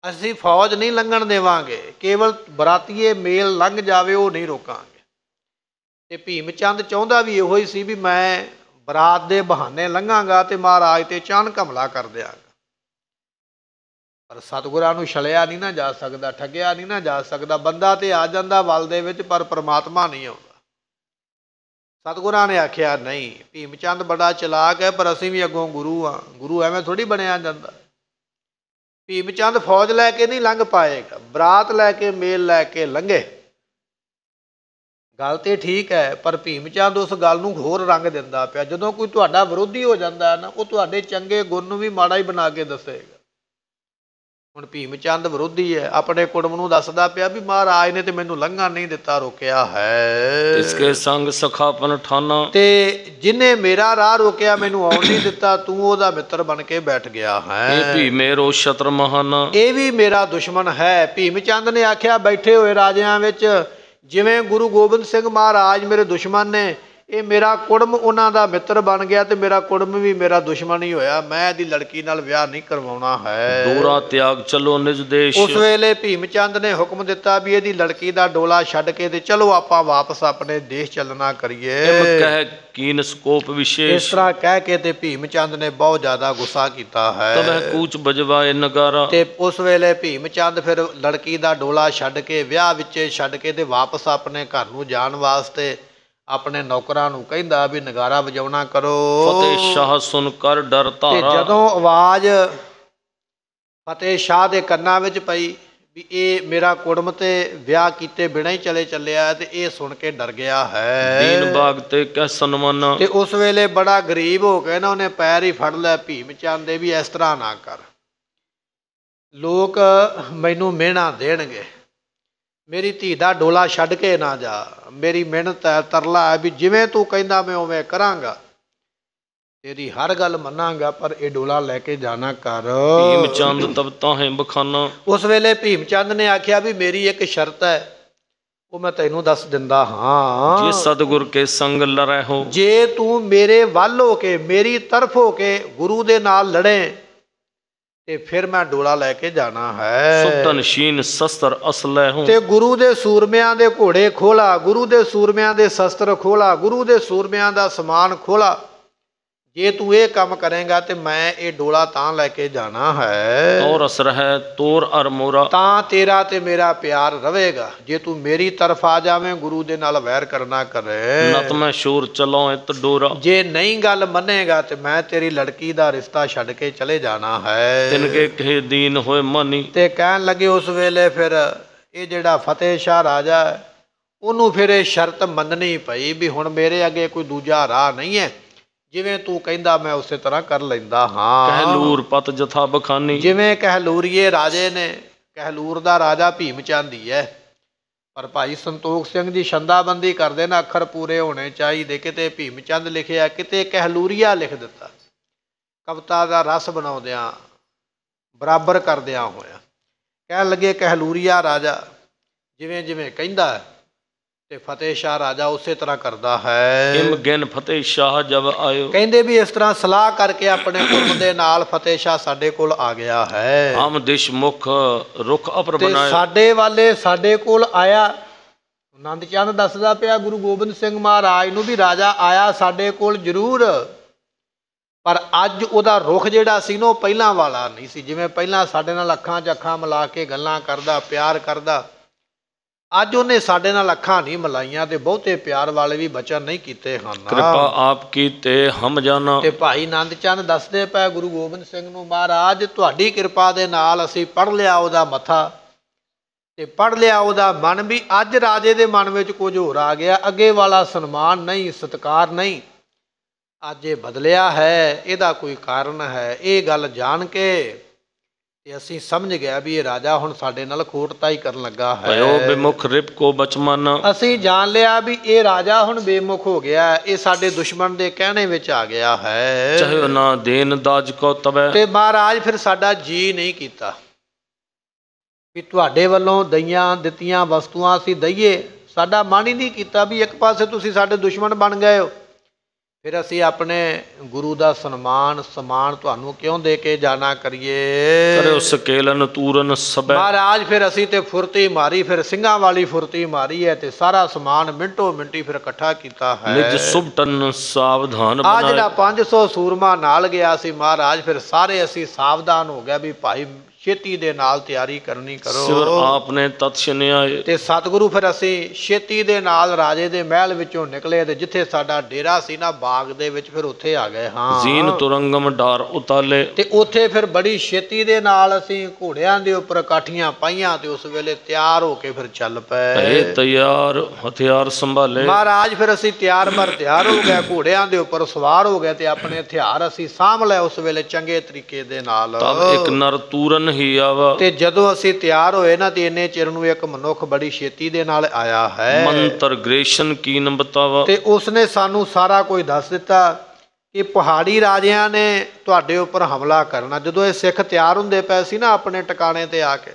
ਅਸੀਂ ਫੌਜ ਨਹੀਂ ਲੰਘਣ ਦੇਵਾਂਗੇ, ਕੇਵਲ ਬਰਾਤੀਏ ਮੇਲ ਲੰਘ ਜਾਵੇ ਉਹ ਨਹੀਂ ਰੋਕਾਂਗੇ। ਤੇ ਭੀਮ ਚੰਦ ਚਾਹੁੰਦਾ ਵੀ ਇਹੋ ਹੀ ਸੀ ਵੀ ਮੈਂ ਬਰਾਤ ਦੇ ਬਹਾਨੇ ਲੰਘਾਂਗਾ ਤੇ ਮਹਾਰਾਜ ਤੇ ਅਚਾਨਕ ਹਮਲਾ ਕਰ ਦਿਆਂਗਾ। ਪਰ ਸਤਿਗੁਰਾਂ ਨੂੰ ਛਲਿਆ ਨਹੀਂ ਨਾ ਜਾ ਸਕਦਾ, ਠੱਗਿਆ ਨਹੀਂ ਨਾ ਜਾ ਸਕਦਾ। ਬੰਦਾ ਤੇ ਆ ਜਾਂਦਾ ਵੱਲ ਦੇ ਵਿੱਚ, ਪਰ ਪਰਮਾਤਮਾ ਨਹੀਂ ਆਉਂਦਾ। ਸਤਿਗੁਰਾਂ ਨੇ ਆਖਿਆ ਨਹੀਂ, ਭੀਮ ਚੰਦ ਬੜਾ ਚਲਾਕ ਹੈ, ਪਰ ਅਸੀਂ ਵੀ ਅੱਗੋਂ ਗੁਰੂ ਹਾਂ, ਗੁਰੂ ਐਵੇਂ ਥੋੜ੍ਹੀ ਬਣਿਆ ਜਾਂਦਾ। ਭੀਮ ਚੰਦ ਫੌਜ ਲੈ ਕੇ ਨਹੀਂ ਲੰਘ ਪਾਏਗਾ, ਬਰਾਤ ਲੈ ਕੇ, ਮੇਲ ਲੈ ਕੇ ਲੰਘੇ। ਗੱਲ ਤੇ ਠੀਕ ਹੈ, ਪਰ ਭੀਮ ਚੰਦ ਉਸ ਗੱਲ ਨੂੰ ਹੋਰ ਰੰਗ ਦਿੰਦਾ ਪਿਆ। ਜਦੋਂ ਕੋਈ ਤੁਹਾਡਾ ਵਿਰੋਧੀ ਹੋ ਜਾਂਦਾ ਹੈ ਨਾ, ਉਹ ਤੁਹਾਡੇ ਚੰਗੇ ਗੁਣ ਨੂੰ ਵੀ ਮਾੜਾ ਹੀ ਬਣਾ ਕੇ ਦੱਸੇਗਾ। ਹੁਣ ਭੀਮ ਚੰਦ ਵਿਰੋਧੀ ਹੈ, ਆਪਣੇ ਕੁੜਮ ਨੂੰ ਦੱਸਦਾ ਪਿਆ ਵੀ ਮਹਾਰਾਜ ਨੇ ਤੇ ਮੈਨੂੰ ਲੰਘਣ ਨਹੀਂ ਦਿੱਤਾ, ਰੋਕਿਆ ਹੈ। ਇਸਕੇ ਸੰਗ ਸਖਾਪਨ ਠਾਨਾ। ਤੇ ਜਿਹਨੇ ਮੇਰਾ ਰਾਹ ਰੋਕਿਆ, ਮੈਨੂੰ ਆਉਣ ਨਹੀਂ ਦਿੱਤਾ, ਤੂੰ ਉਹਦਾ ਮਿੱਤਰ ਬਣ ਕੇ ਬੈਠ ਗਿਆ ਹੈ। ਇਹ ਭੀਮੇ ਰੋ ਸ਼ਤਰ ਮਹਾਨਾ। ਇਹ ਵੀ ਮੇਰਾ ਦੁਸ਼ਮਣ ਹੈ। ਭੀਮ ਚੰਦ ਨੇ ਆਖਿਆ, ਬੈਠੇ ਹੋਏ ਰਾਜਿਆਂ ਵਿੱਚ ਜਿਵੇਂ ਗੁਰੂ ਗੋਬਿੰਦ ਸਿੰਘ ਮਹਾਰਾਜ ਮੇਰੇ ਦੁਸ਼ਮਣ ਨੇ, ਇਹ ਮੇਰਾ ਕੁੜਮ ਉਹਨਾਂ ਦਾ ਮਿੱਤਰ ਬਣ ਗਿਆ ਤੇ ਮੇਰਾ ਕੁੜਮ ਵੀ ਮੇਰਾ ਦੁਸ਼ਮਣ ਹੀ ਹੋਇਆ। ਮੈਂ ਇਹਦੀ ਲੜਕੀ ਨਾਲ ਵਿਆਹ ਨਹੀਂ ਕਰਵਾਉਣਾ ਹੈ। ਦੋਰਾ ਤਿਆਗ ਚਲੋ ਨਿਜ ਦੇਸ਼। ਉਸ ਵੇਲੇ ਭੀਮ ਚੰਦ ਨੇ ਹੁਕਮ ਦਿੱਤਾ ਵੀ ਇਹਦੀ ਲੜਕੀ ਦਾ ਡੋਲਾ ਛੱਡ ਕੇ ਤੇ ਚਲੋ ਆਪਾਂ ਵਾਪਸ ਆਪਣੇ ਦੇਸ਼ ਚੱਲਣਾ ਕਰੀਏ। ਕਹਿ ਕੀਨ ਸਕੋਪ ਵਿਸ਼ੇਸ਼। ਇਸ ਤਰ੍ਹਾਂ ਕਹਿ ਕੇ ਤੇ ਭੀਮ ਚੰਦ ਨੇ ਬਹੁਤ ਜ਼ਿਆਦਾ ਗੁੱਸਾ ਕੀਤਾ ਹੈ। ਤਬੈ ਕੂਚ ਬਜਵਾਏ ਨਗਾਰਾ। ਤੇ ਉਸ ਵੇਲੇ ਭੀਮ ਚੰਦ ਫਿਰ ਲੜਕੀ ਦਾ ਡੋਲਾ ਛੱਡ ਕੇ, ਵਿਆਹ ਵਿੱਚੇ ਛੱਡ ਕੇ ਤੇ ਵਾਪਸ ਆਪਣੇ ਘਰ ਨੂੰ ਜਾਣ ਵਾਸਤੇ ਆਪਣੇ ਨੌਕਰਾਂ ਨੂੰ ਕਹਿੰਦਾ ਵੀ ਨਗਾਰਾ ਵਜਾਉਣਾ ਕਰੋ। ਫਤਿਹ ਸ਼ਾਹ ਸੁਣ ਕਰ ਡਰ ਧਾਰਾ। ਤੇ ਜਦੋਂ ਆਵਾਜ਼ ਫਤਿਹ ਸ਼ਾਹ ਦੇ ਕੰਨਾਂ ਵਿੱਚ ਪਈ ਵੀ ਇਹ ਮੇਰਾ ਕੁੜਮ ਤੇ ਵਿਆਹ ਕੀਤੇ ਬਿਨਾਂ ਹੀ ਚੱਲਿਆ ਤੇ ਇਹ ਸੁਣ ਕੇ ਡਰ ਗਿਆ ਹੈ। ਦੀਨ ਬਾਗ ਤੇ ਕਹਿ ਸਨਮਾਨਾ। ਤੇ ਉਸ ਵੇਲੇ ਬੜਾ ਗਰੀਬ ਹੋ ਕੇ ਨਾ ਉਹਨੇ ਪੈਰ ਹੀ ਫੜ ਲਿਆ ਭੀਮ ਚੰਦ ਦੇ ਵੀ ਇਸ ਤਰ੍ਹਾਂ ਨਾ ਕਰ, ਲੋਕ ਮੈਨੂੰ ਮਿਹਣਾ ਦੇਣਗੇ, ਮੇਰੀ ਧੀ ਦਾ ਡੋਲਾ ਛੱਡ ਕੇ ਨਾ ਜਾ। ਮੇਰੀ ਮਿਹਨਤ ਹੈ, ਤਰਲਾ ਹੈ ਵੀ ਜਿਵੇਂ ਤੂੰ ਕਹਿੰਦਾ ਮੈਂ ਉਵੇਂ ਕਰਾਂਗਾ, ਤੇਰੀ ਹਰ ਗੱਲ ਮੰਨਾਂਗਾ, ਪਰ ਇਹ ਡੋਲਾ ਲੈ ਕੇ ਜਾਣਾ ਕਰ। ਭੀਮ ਚੰਦ ਤਬ ਤਾਹੇ ਬਖਾਨਾ। ਉਸ ਵੇਲੇ ਭੀਮ ਚੰਦ ਨੇ ਆਖਿਆ ਵੀ ਮੇਰੀ ਇੱਕ ਸ਼ਰਤ ਹੈ, ਉਹ ਮੈਂ ਤੈਨੂੰ ਦੱਸ ਦਿੰਦਾ ਹਾਂ। ਜੇ ਸਤਿਗੁਰ ਕੇ ਸੰਗ ਲੜੈ ਹੋ। ਜੇ ਤੂੰ ਮੇਰੇ ਵੱਲ ਹੋ ਕੇ, ਮੇਰੀ ਤਰਫ ਹੋ ਕੇ ਗੁਰੂ ਦੇ ਨਾਲ ਲੜੇ ਤੇ ਫਿਰ ਮੈਂ ਡੋਲਾ ਲੈ ਕੇ ਜਾਣਾ ਹੈ। ਸੁਤਨ ਸ਼ੀਨ ਸ਼ਸਤਰ ਅਸਲੈ ਹੋ। ਤੇ ਗੁਰੂ ਦੇ ਸੂਰਮਿਆਂ ਦੇ ਘੋੜੇ ਖੋਲਾ, ਗੁਰੂ ਦੇ ਸੂਰਮਿਆਂ ਦੇ ਸ਼ਸਤਰ ਖੋਲਾ, ਗੁਰੂ ਦੇ ਸੂਰਮਿਆਂ ਦਾ ਸਮਾਨ ਖੋਲਾ। ਜੇ ਤੂੰ ਇਹ ਕੰਮ ਕਰੇਗਾ ਤੇ ਮੈਂ ਇਹ ਡੋਲਾ ਤਾਂ ਲੈ ਕੇ ਜਾਣਾ ਹੈ ਤੋ ਰਸ ਰਹਿ ਤੋਰ ਅਰ ਮੋਰਾ, ਤਾਂ ਤੇਰਾ ਤੇ ਮੇਰਾ ਪਿਆਰ ਰਵੇਗਾ। ਜੇ ਤੂੰ ਮੇਰੀ ਤਰਫ ਆ ਜਾਵੇਂ, ਗੁਰੂ ਦੇ ਨਾਲ ਵੈਰ ਕਰਨਾ ਕਰੇ, ਨਤ ਮੈਂ ਸ਼ੋਰ ਚਲਾਉ ਇਤ ਡੋਰਾ, ਜੇ ਨਹੀਂ ਗੱਲ ਮੰਨੇਗਾ ਤੇ ਮੈਂ ਤੇਰੀ ਲੜਕੀ ਦਾ ਰਿਸ਼ਤਾ ਛੱਡ ਕੇ ਚਲੇ ਜਾਣਾ ਹੈ। ਤਿਨਕੇ ਕਹੇ ਦੀਨ ਹੋਏ ਮਾਨੀ, ਤੇ ਕਹਿਣ ਲੱਗੇ ਉਸ ਵੇਲੇ ਫਿਰ ਇਹ ਜਿਹੜਾ ਫਤਿਹ ਸ਼ਾਹ ਰਾਜਾ ਹੈ, ਉਹਨੂੰ ਫਿਰ ਇਹ ਸ਼ਰਤ ਮੰਨਣੀ ਪਈ ਵੀ ਹੁਣ ਮੇਰੇ ਅੱਗੇ ਕੋਈ ਦੂਜਾ ਰਾਹ ਨਹੀਂ ਹੈ, ਜਿਵੇਂ ਤੂੰ ਕਹਿੰਦਾ ਮੈਂ ਉਸੇ ਤਰ੍ਹਾਂ ਕਰ ਲੈਂਦਾ ਹਾਂ। ਕਹਿਲੂਰ ਪਤ ਜਥਾ ਬਖਾਨੀ, ਜਿਵੇਂ ਕਹਿਲੂਰੀਏ ਰਾਜੇ ਨੇ, ਕਹਿਲੂਰ ਦਾ ਰਾਜਾ ਭੀਮ ਚੰਦ ਹੀ ਹੈ, ਪਰ ਭਾਈ ਸੰਤੋਖ ਸਿੰਘ ਜੀ ਛੰਦਾਬੰਦੀ ਕਰਦੇ ਨਾ, ਅੱਖਰ ਪੂਰੇ ਹੋਣੇ ਚਾਹੀਦੇ। ਕਿਤੇ ਭੀਮ ਚੰਦ ਲਿਖਿਆ, ਕਿਤੇ ਕਹਿਲੂਰੀਆ ਲਿਖ ਦਿੱਤਾ, ਕਵਿਤਾ ਦਾ ਰਸ ਬਣਾਉਂਦਿਆਂ ਬਰਾਬਰ ਕਰਦਿਆਂ ਹੋਇਆ। ਕਹਿਣ ਲੱਗੇ ਕਹਿਲੂਰੀਆ ਰਾਜਾ ਜਿਵੇਂ ਜਿਵੇਂ ਕਹਿੰਦਾ ਤੇ ਫਤਿਹ ਸ਼ਾਹ ਰਾਜਾ ਉਸੇ ਤਰ੍ਹਾਂ ਕਰਦਾ ਹੈ। ਇਮ ਗਿਨ ਫਤਿਹ ਸ਼ਾਹ ਜਬ ਆਇਓ, ਕਹਿੰਦੇ ਵੀ ਇਸ ਤਰ੍ਹਾਂ ਸਲਾਹ ਕਰਕੇ ਆਪਣੇ ਕੁਰਮ ਦੇ ਨਾਲ ਫਤਿਹ ਸ਼ਾਹ ਸਾਡੇ ਕੋਲ ਆ ਗਿਆ ਹੈ। ਹਮ ਦਿਸ਼ ਮੁਖ ਰੁਖ ਅਪਰ ਤੇ ਬਣਾਏ, ਸਾਡੇ ਵਾਲੇ ਸਾਡੇ ਕੋਲ ਆਇਆ। ਆਨੰਦ ਚੰਦ ਦੱਸਦਾ ਪਿਆ ਗੁਰੂ ਗੋਬਿੰਦ ਸਿੰਘ ਮਹਾਰਾਜ ਨੂੰ ਵੀ ਰਾਜਾ ਆਇਆ ਸਾਡੇ ਕੋਲ ਜ਼ਰੂਰ, ਪਰ ਅੱਜ ਉਹਦਾ ਰੁਖ ਜਿਹੜਾ ਸੀ ਨਾ ਉਹ ਪਹਿਲਾਂ ਵਾਲਾ ਨਹੀਂ ਸੀ। ਜਿਵੇਂ ਪਹਿਲਾਂ ਸਾਡੇ ਨਾਲ ਅੱਖਾਂ 'ਚ ਅੱਖਾਂ ਮਿਲਾ ਕੇ ਗੱਲਾਂ ਕਰਦਾ, ਪਿਆਰ ਕਰਦਾ, ਅੱਜ ਉਹਨੇ ਸਾਡੇ ਨਾਲ ਅੱਖਾਂ ਨਹੀਂ ਮਿਲਾਈਆਂ ਤੇ ਬਹੁਤੇ ਪਿਆਰ ਵਾਲੇ ਵੀ ਬਚਨ ਨਹੀਂ ਕੀਤੇ ਹਨ। ਕਿਰਪਾ ਆਪ ਕੀਤੇ ਹਮ ਜਾਣਾ, ਤੇ ਭਾਈ ਆਨੰਦ ਚੰਦ ਦੱਸਦੇ ਪਏ ਗੁਰੂ ਗੋਬਿੰਦ ਸਿੰਘ ਨੂੰ, ਮਹਾਰਾਜ ਤੁਹਾਡੀ ਕਿਰਪਾ ਦੇ ਨਾਲ ਅਸੀਂ ਪੜ੍ਹ ਲਿਆ ਉਹਦਾ ਮੱਥਾ ਤੇ ਪੜ੍ਹ ਲਿਆ ਉਹਦਾ ਮਨ, ਵੀ ਅੱਜ ਰਾਜੇ ਦੇ ਮਨ ਵਿੱਚ ਕੁਝ ਹੋਰ ਆ ਗਿਆ। ਅੱਗੇ ਵਾਲਾ ਸਨਮਾਨ ਨਹੀਂ, ਸਤਿਕਾਰ ਨਹੀਂ, ਅੱਜ ਇਹ ਬਦਲਿਆ ਹੈ, ਇਹਦਾ ਕੋਈ ਕਾਰਨ ਹੈ। ਇਹ ਗੱਲ ਜਾਣ ਕੇ ਤੇ ਅਸੀਂ ਸਮਝ ਗਿਆ ਵੀ ਇਹ ਰਾਜਾ ਹੁਣ ਸਾਡੇ ਨਾਲ ਖੋਟਤਾਈ ਕਰਨ ਲੱਗਾ ਹੈ। ਭਇਓ ਬਿਮੁਖ ਰਿਪ ਕੋ ਬਚਮਾਨਾ, ਅਸੀਂ ਜਾਣ ਲਿਆ ਵੀ ਇਹ ਰਾਜਾ ਹੁਣ ਬੇਮੁਖ ਹੋ ਗਿਆ, ਇਹ ਸਾਡੇ ਦੁਸ਼ਮਣ ਦੇ ਕਹਿਣੇ ਵਿੱਚ ਆ ਗਿਆ ਹੈ। ਚਾਹੇ ਨਾ ਦੇਨ ਦਾਜ ਕੋ ਤਬੈ, ਤੇ ਮਹਾਰਾਜ ਫਿਰ ਸਾਡਾ ਜੀ ਨਹੀਂ ਕੀਤਾ ਵੀ ਤੁਹਾਡੇ ਵੱਲੋਂ ਦਈਆਂ ਦਿੱਤੀਆਂ ਵਸਤੂਆਂ ਅਸੀਂ ਦਈਏ, ਸਾਡਾ ਮਨ ਹੀ ਨਹੀਂ ਕੀਤਾ ਵੀ ਇੱਕ ਪਾਸੇ ਤੁਸੀਂ ਸਾਡੇ ਦੁਸ਼ਮਣ ਬਣ ਗਏ ਹੋ, ਫਿਰ ਅਸੀਂ ਆਪਣੇ ਗੁਰੂ ਦਾ ਸਨਮਾਨ ਸਮਾਨ ਤੁਹਾਨੂੰ ਕਿਉਂ ਦੇ ਕੇ ਜਾਣਾ ਕਰੀਏ। ਕਰਿਓ ਸਕੇਲਨ ਤੂਰਨ ਸਬੈ, ਮਹਾਰਾਜ ਫਿਰ ਅਸੀਂ ਤੇ ਫੁਰਤੀ ਮਾਰੀ, ਫਿਰ ਸਿੰਘਾਂ ਵਾਲੀ ਫੁਰਤੀ ਮਾਰੀ ਹੈ ਤੇ ਸਾਰਾ ਸਮਾਨ ਮਿੰਟੋ ਮਿੰਟੀ ਫਿਰ ਇਕੱਠਾ ਕੀਤਾ ਹੈ। ਨਿਜ ਸੁਭਟਨ ਸਾਵਧਾਨ ਆ ਬਣਾਏ, ਜਿਹੜਾ 500 ਸੂਰਮਾ ਨਾਲ ਗਿਆ ਸੀ ਮਹਾਰਾਜ, ਫਿਰ ਸਾਰੇ ਅਸੀਂ ਸਾਵਧਾਨ ਹੋ ਗਿਆ ਵੀ ਭਾਈ ਛੇਤੀ ਦੇ ਨਾਲ ਤਿਆਰੀ ਕਰਨੀ ਸਿਵਰ ਕਰੋ। ਆਪਨੇ ਤਤ ਛਨਿਆਏ, ਤੇ ਸਤਿਗੁਰੂ ਫਿਰ ਅਸੀਂ ਛੇਤੀ ਦੇ ਨਾਲ ਰਾਜੇ ਦੇ ਮਹਿਲ ਵਿੱਚੋਂ ਨਿਕਲੇ ਤੇ ਜਿੱਥੇ ਸਾਡਾ ਡੇਰਾ ਸੀ ਨਾ ਬਾਗ ਦੇ ਵਿੱਚ, ਫਿਰ ਉੱਥੇ ਆ ਗਏ ਹਾਂ। ਜ਼ੀਨ ਤੁਰੰਗਮ ਡਾਰ ਉਤਾਲੇ, ਤੇ ਉੱਥੇ ਫਿਰ ਬੜੀ ਛੇਤੀ ਦੇ ਨਾਲ ਅਸੀਂ ਘੋੜਿਆਂ ਦੇ ਉੱਪਰ ਕਾਠੀਆਂ ਪਾਈਆਂ ਤੇ ਉਸ ਵੇਲੇ ਤਿਆਰ ਹੋ ਕੇ ਫਿਰ ਚੱਲ ਪਏ। ਇਹ ਤਿਆਰ ਹਥਿਆਰ ਸੰਭਾਲੇ, ਮਹਾਰਾਜ ਫਿਰ ਅਸੀਂ ਤਿਆਰ ਬਰ ਤਿਆਰ ਹੋ ਗਏ, ਘੋੜਿਆਂ ਦੇ ਉੱਪਰ ਸਵਾਰ ਹੋ ਗਏ ਤੇ ਆਪਣੇ ਹਥਿਆਰ ਅਸੀਂ ਸਾਂਭ ਲਏ ਉਸ ਵੇਲੇ ਚੰਗੇ ਤਰੀਕੇ ਦੇ ਨਾਲ। ਤਬ ਇੱਕ ਨਰ ਤੂਰਨ ਹੀ ਆਵਾ, ਤੇ ਜਦੋਂ ਅਸੀਂ ਤਿਆਰ ਹੋਏ ਨਾ ਤੇ ਇੰਨੇ ਚਿਰ ਨੂੰ ਇੱਕ ਮਨੁੱਖ ਬੜੀ ਛੇਤੀ ਦੇ ਨਾਲ ਆਇਆ ਹੈ। ਮੰਤਰ ਗ੍ਰੇਸ਼ਨ ਕੀਨ ਬਤਾਵਾ, ਤੇ ਉਸਨੇ ਸਾਨੂੰ ਸਾਰਾ ਕੁਝ ਦੱਸ ਦਿੱਤਾ ਕਿ ਪਹਾੜੀ ਰਾਜਿਆਂ ਨੇ ਤੁਹਾਡੇ ਉੱਪਰ ਹਮਲਾ ਕਰਨਾ। ਜਦੋਂ ਇਹ ਸਿੱਖ ਤਿਆਰ ਹੁੰਦੇ ਪਏ ਸੀ ਨਾ ਆਪਣੇ ਟਿਕਾਣੇ ਤੇ ਆ ਕੇ,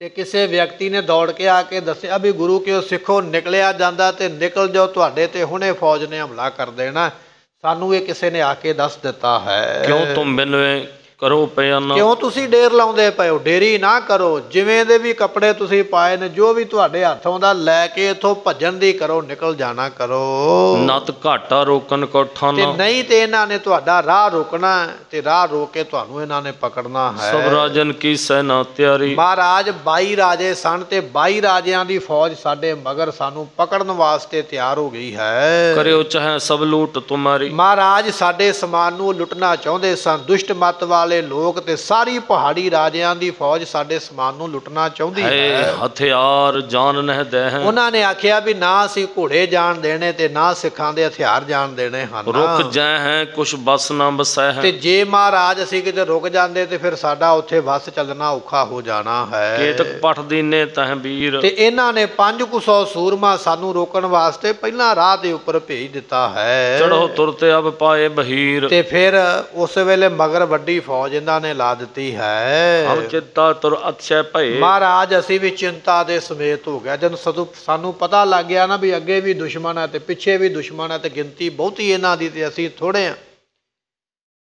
ਤੇ ਕਿਸੇ ਵਿਅਕਤੀ ਨੇ ਦੌੜ ਕੇ ਆ ਕੇ ਦੱਸਿਆ ਵੀ ਗੁਰੂ ਕਿਉਂ ਸਿੱਖੋ ਨਿਕਲਿਆ ਜਾਂਦਾ ਤੇ ਨਿਕਲ ਜਾਓ, ਤੁਹਾਡੇ ਤੇ ਹੁਣੇ ਫੌਜ ਨੇ ਹਮਲਾ ਕਰ ਦੇਣਾ। ਸਾਨੂੰ ਇਹ ਕਿਸੇ ਨੇ ਆ ਕੇ ਦੱਸ ਦਿੱਤਾ ਹੈ। ਕਿਉਂ ਤੁਮ ਬਿਨਵੇ ਕਰੋ ਪਿਆਨਾ, ਕਿਉਂ ਤੁਸੀਂ ਡੇਰ ਲਾਉਂਦੇ ਪਏ ਹੋ? ਡੇਰੀ ਨਾ ਕਰੋ, ਜਿਵੇਂ ਦੇ ਵੀ ਕੱਪੜੇ ਤੁਸੀਂ ਪਾਏ ਨੇ, ਜੋ ਵੀ ਤੁਹਾਡੇ ਹੱਥੋਂ ਦਾ ਲੈ ਕੇ ਇੱਥੋਂ ਭੱਜਣ ਦੀ ਕਰੋ, ਨਿਕਲ ਜਾਣਾ ਕਰੋ। ਨਤ ਘਾਟਾ ਰੋਕਣ ਕੋ ਤੇ ਠਾਨਾ, ਨਹੀਂ ਤੇ ਇਹਨਾਂ ਨੇ ਤੁਹਾਡਾ ਰਾਹ ਰੋਕਣਾ ਤੇ ਰਾਹ ਰੋਕ ਕੇ ਤੁਹਾਨੂੰ ਇਹਨਾਂ ਨੇ ਪਕੜਨਾ ਹੈ। ਸਭ ਰਾਜਨ ਕੀ ਸੈਨਾ ਤਿਆਰੀ, ਮਹਾਰਾਜ 22 ਰਾਜੇ ਸਨ ਤੇ 22 ਰਾਜਿਆਂ ਦੀ ਫੌਜ ਸਾਡੇ ਮਗਰ ਸਾਨੂੰ ਪਕੜਨ ਵਾਸਤੇ ਤਿਆਰ ਹੋ ਗਈ ਹੈ। ਕਰਿਓ ਚਾਹੇ ਸਭ ਲੂਟ ਤੁਮਾਰੀ, ਮਹਾਰਾਜ ਸਾਡੇ ਸਮਾਨ ਨੂੰ ਲੁੱਟਣਾ ਚਾਹੁੰਦੇ ਸਨ। ਦੁਸ਼ਟ ਮਤ ਵਾਲੇ ਲੋਕ ਤੇ ਸਾਰੀ ਪਹਾੜੀ ਰਾਜਿਆਂ ਦੀ ਫੌਜ ਸਾਡੇ ਸਮਾਨ ਨੂੰ ਲੁੱਟਣਾ ਚਾਹੁੰਦੀ ਹੈ। ਹਥਿਆਰ ਜਾਨ ਨਹਿ ਦੇ ਹੈ, ਉਹਨਾਂ ਨੇ ਆਖਿਆ ਵੀ ਨਾ ਅਸੀਂ ਘੋੜੇ ਜਾਣ ਦੇਣੇ ਤੇ ਨਾ ਸਿੱਖਾਂ ਦੇ ਹਥਿਆਰ ਜਾਣ ਦੇਣੇ ਹਨ। ਰੁਕ ਜੈ ਹੈ ਕੁਛ ਬਸ ਨਾ ਬਸੈ ਹੈ, ਤੇ ਜੇ ਮਹਾਰਾਜ ਅਸੀਂ ਕਿਤੇ ਰੁਕ ਜਾਂਦੇ ਤੇ ਫਿਰ ਸਾਡਾ ਉੱਥੇ ਬੱਸ ਚੱਲਣਾ ਔਖਾ ਹੋ ਜਾਣਾ ਹੈ। ਕੇਤਕ ਪਠ ਦੀਨੇ ਤਹ ਵੀਰ, ਤੇ ਇਹਨਾਂ ਨੇ 500 ਸੂਰਮਾ ਸਾਨੂੰ ਰੋਕਣ ਵਾਸਤੇ ਪਹਿਲਾਂ ਰਾਹ ਦੇ ਉੱਪਰ ਭੇਜ ਦਿੱਤਾ ਹੈ। ਚੜੋ ਤੁਰਤੇ ਅਬ ਪਾਏ ਬਹੀਰ, ਤੇ ਫਿਰ ਉਸ ਵੇਲੇ ਮਗਰ ਵੱਡੀ ਫੌਜ ਇਹਨਾਂ ਨੇ ਲਾ ਦਿੱਤੀ ਹੈ। ਹਮ ਚਿੰਤਾ ਤੁਰ ਅਤਸ਼ੈ ਭਏ, ਮਹਾਰਾਜ ਅਸੀਂ ਵੀ ਚਿੰਤਾ ਦੇ ਸਮੇਤ ਹੋ ਗਿਆ। ਜਦੋਂ ਸਾਨੂੰ ਪਤਾ ਲੱਗ ਗਿਆ ਨਾ ਵੀ ਅੱਗੇ ਵੀ ਦੁਸ਼ਮਣ ਹੈ ਤੇ ਪਿੱਛੇ ਵੀ ਦੁਸ਼ਮਣ ਹੈ ਤੇ ਗਿਣਤੀ ਬਹੁਤੀ ਇਹਨਾਂ ਦੀ ਤੇ ਅਸੀਂ ਥੋੜੇ ਹਾਂ,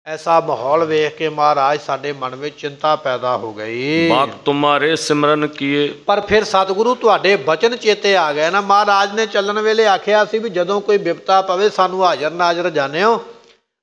ਐਸਾ ਮਾਹੌਲ ਵੇਖ ਕੇ ਮਹਾਰਾਜ ਸਾਡੇ ਮਨ ਵਿੱਚ ਚਿੰਤਾ ਪੈਦਾ ਹੋ ਗਈ। ਬਾਕ ਤੁਮਾਰੇ ਸਿਮਰਨ ਕੀਏ, ਪਰ ਫਿਰ ਸਤਿਗੁਰੂ ਤੁਹਾਡੇ ਬਚਨ ਚੇਤੇ ਆ ਗਏ ਨਾ। ਮਹਾਰਾਜ ਨੇ ਚੱਲਣ ਵੇਲੇ ਆਖਿਆ ਸੀ ਵੀ ਜਦੋਂ ਕੋਈ ਬਿਪਤਾ ਪਵੇ ਸਾਨੂੰ ਹਾਜ਼ਰ ਨਾਜ਼ਰ ਜਾਣਿਓ,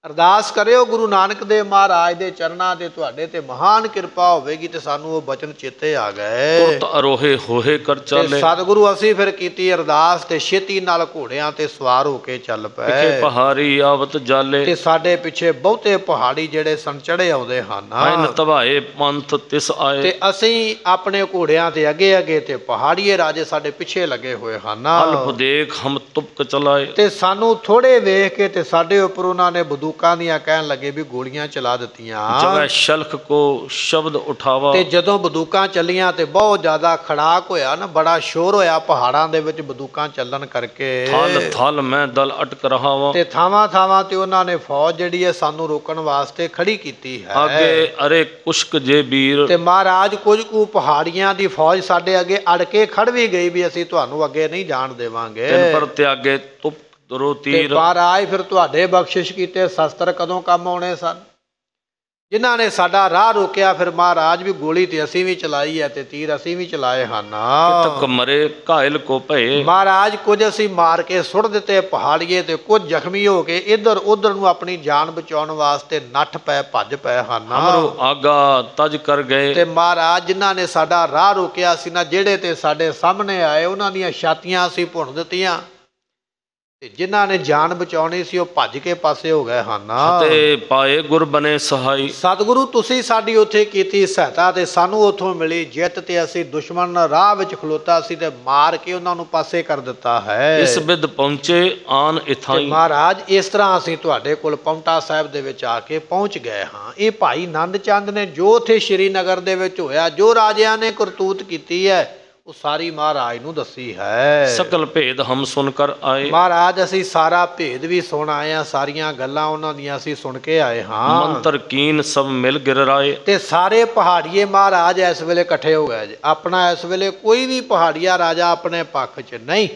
ਅਰਦਾਸ ਕਰਿਓ ਗੁਰੂ ਨਾਨਕ ਦੇਵ ਮਹਾਰਾਜ ਦੇ ਚਰਨਾਂ ਤੇ ਤੁਹਾਡੇ ਤੇ ਮਹਾਨ ਕਿਰਪਾ ਹੋਵੇਗੀ ਤੇ ਸਾਨੂੰ ਉਹ ਬਚਨ ਚੇਤੇ ਆ ਗਏ। ਤੁਰਤ ਅਰੋਹੇ ਹੋਏ ਕਰ ਤੇ ਚਾਲੇ, ਸਤਿਗੁਰੂ ਅਸੀਂ ਫਿਰ ਕੀਤੀ ਅਰਦਾਸ ਤੇ ਛੇਤੀ ਨਾਲ ਘੋੜਿਆਂ ਤੇ ਸਵਾਰ ਹੋ ਕੇ ਚੱਲ ਵਿਖੇ ਪਏ। ਪਹਾੜੀ ਆਵਤ ਜਾਲੇ, ਤੇ ਸਾਡੇ ਪਿੱਛੇ ਬਹੁਤੇ ਪਹਾੜੀ ਜਿਹੜੇ ਸਨ ਚੜੇ ਆਉਂਦੇ ਹਨ। ਐਨ ਤਵਾਏ ਪੰਥ ਤਿਸ ਆਏ, ਤੇ ਅਸੀਂ ਆਪਣੇ ਘੋੜਿਆਂ ਤੇ ਅੱਗੇ ਅੱਗੇ ਤੇ ਪਹਾੜੀਏ ਰਾਜੇ ਸਾਡੇ ਪਿੱਛੇ ਲੱਗੇ ਹੋਏ ਹਨ। ਅਲਪ ਦੇਖ ਹਮ ਤੁਪਕ ਚਲਾਏ, ਤੇ ਸਾਨੂੰ ਥੋੜੇ ਵੇਖ ਕੇ ਤੇ ਸਾਡੇ ਉੱਪਰ ਉਹਨਾਂ ਨੇ ਬੰਦੂਕਾਂ ਦੀਆਂ ਕਹਿਣ ਲੱਗੇ ਵੀ ਗੋਲੀਆਂ ਚਲਾ ਦਿੱਤੀਆਂ। ਜਵੈ ਸ਼ਲਖ ਕੋ ਸ਼ਬਦ ਉਠਾਵਾ, ਤੇ ਜਦੋਂ ਬੰਦੂਕਾਂ ਚੱਲੀਆਂ ਤੇ ਬਹੁਤ ਜ਼ਿਆਦਾ ਖੜਾਕ ਹੋਇਆ ਨਾ, ਬੜਾ ਸ਼ੋਰ ਹੋਇਆ ਪਹਾੜਾਂ ਦੇ ਵਿੱਚ ਬੰਦੂਕਾਂ ਚੱਲਣ ਕਰਕੇ। ਥਲ ਥਲ ਮੈਂ ਦਲ ਅਟਕ ਰਹਾ ਵਾਂ, ਤੇ ਥਾਵਾਂ ਥਾਵਾਂ ਤੇ ਉਹਨਾਂ ਨੇ ਫੌਜ ਜਿਹੜੀ ਹੈ ਸਾਨੂੰ ਰੋਕਣ ਵਾਸਤੇ ਖੜੀ ਕੀਤੀ ਹੈ। ਅੱਗੇ ਅਰੇ ਕੁਸ਼ਕ ਜੇ ਵੀਰ, ਤੇ ਮਹਾਰਾਜ ਕੁਝ ਕੁ ਪਹਾੜੀਆਂ ਦੀ ਫੌਜ ਸਾਡੇ ਅੱਗੇ ਅੜ ਕੇ ਖੜ ਵੀ ਗਈ ਵੀ ਅਸੀਂ ਤੁਹਾਨੂੰ ਅੱਗੇ ਨਹੀਂ ਜਾਣ ਦੇਵਾਂਗੇ। ਤਿਨ ਪਰ ਤਿਆਗੇ ਤੁਪ ਦਰੋ ਤੇ ਤੀਰ, ਮਹਾਰਾਜ ਫਿਰ ਤੁਹਾਡੇ ਬਖਸ਼ਿਸ਼ ਕੀਤੇ ਸ਼ਸਤਰ ਕਦੋਂ ਕੰਮ ਆਉਣੇ ਸਨ, ਜਿਨ੍ਹਾਂ ਨੇ ਸਾਡਾ ਰਾਹ ਰੋਕਿਆ। ਫਿਰ ਮਹਾਰਾਜ ਵੀ ਗੋਲੀ ਤੇ ਅਸੀਂ ਵੀ ਚਲਾਈ ਹੈ ਤੇ ਤੀਰ ਅਸੀਂ ਵੀ ਚਲਾਏ ਹਨ। ਤੱਕ ਮਰੇ ਘਾਇਲ ਕੋ ਭਏ, ਮਹਾਰਾਜ ਕੁਝ ਅਸੀਂ ਮਾਰ ਕੇ ਸੁੱਟ ਦਿੱਤੇ ਪਹਾੜੀਏ ਤੇ ਕੁਝ ਜ਼ਖਮੀ ਹੋ ਕੇ ਇੱਧਰ ਉੱਧਰ ਨੂੰ ਆਪਣੀ ਜਾਨ ਬਚਾਉਣ ਵਾਸਤੇ ਨੱਠ ਪਏ, ਭੱਜ ਪਏ ਹਨ। ਹਮਰੋ ਆਗਾ ਤਜ ਕਰ ਗਏ, ਤੇ ਮਹਾਰਾਜ ਜਿਨ੍ਹਾਂ ਨੇ ਸਾਡਾ ਰਾਹ ਰੋਕਿਆ ਸੀ ਨਾ, ਜਿਹੜੇ ਤੇ ਸਾਡੇ ਸਾਹਮਣੇ ਆਏ ਉਹਨਾਂ ਦੀਆਂ ਛਾਤੀਆਂ ਅਸੀਂ ਭੁੰਨ ਦਿੱਤੀਆਂ ਤੇ ਜਿਨ੍ਹਾਂ ਨੇ ਜਾਨ ਬਚਾਉਣੀ ਸੀ ਉਹ ਭੱਜ ਕੇ ਪਾਸੇ ਹੋ ਗਏ ਹਨ। ਤੇ ਪਾਏ ਗੁਰ ਬਨੇ ਸਹਾਈ, ਸਤਿਗੁਰੂ ਤੁਸੀਂ ਸਾਡੀ ਉੱਥੇ ਕੀਤੀ ਸਹਾਇਤਾ ਤੇ ਸਾਨੂੰ ਉੱਥੋਂ ਮਿਲੀ ਜਿੱਤ ਤੇ ਅਸੀਂ ਦੁਸ਼ਮਣ ਰਾਹ ਵਿੱਚ ਖਲੋਤਾ ਸੀ ਤੇ ਮਾਰ ਕੇ ਉਹਨਾਂ ਨੂੰ ਪਾਸੇ ਕਰ ਦਿੱਤਾ ਹੈ। ਇਸ ਬਿਦ ਪਹੁੰਚੇ ਆਨ ਤੇ ਇਥਾਈ, ਮਹਾਰਾਜ ਇਸ ਤਰ੍ਹਾਂ ਅਸੀਂ ਤੁਹਾਡੇ ਕੋਲ ਪੌਂਟਾ ਸਾਹਿਬ ਦੇ ਵਿੱਚ ਆ ਕੇ ਪਹੁੰਚ ਗਏ ਹਾਂ। ਇਹ ਭਾਈ ਨੰਦ ਚੰਦ ਨੇ ਜੋ ਉੱਥੇ ਸ਼੍ਰੀਨਗਰ ਦੇ ਵਿੱਚ ਹੋਇਆ, ਜੋ ਰਾਜਿਆਂ ਨੇ ਕਰਤੂਤ ਕੀਤੀ ਹੈ, ਉਹ ਸਾਰੀ ਮਹਾਰਾਜ ਨੂੰ ਦੱਸੀ ਹੈ। ਸਕਲ ਭੇਦ ਹਮ ਸੁਨ ਕਰ ਆਏ, ਮਹਾਰਾਜ ਅਸੀਂ ਸਾਰਾ ਭੇਦ ਵੀ ਸੁਣ ਆਏ ਹਾਂ, ਸਾਰੀਆਂ ਗੱਲਾਂ ਉਹਨਾਂ ਦੀਆਂ ਅਸੀਂ ਸੁਣ ਕੇ ਆਏ ਹਾਂ। ਮੰਤਰ ਕੀਨ ਸਭ ਮਿਲ ਗਿਰ ਰਾਏ, ਤੇ ਸਾਰੇ ਪਹਾੜੀਏ ਮਹਾਰਾਜ ਇਸ ਵੇਲੇ ਇਕੱਠੇ ਹੋ ਗਏ ਜੀ। ਆਪਣਾ ਇਸ ਵੇਲੇ ਕੋਈ ਵੀ ਪਹਾੜੀਆ ਰਾਜਾ ਆਪਣੇ ਪੱਖ 'ਚ ਨਹੀਂ,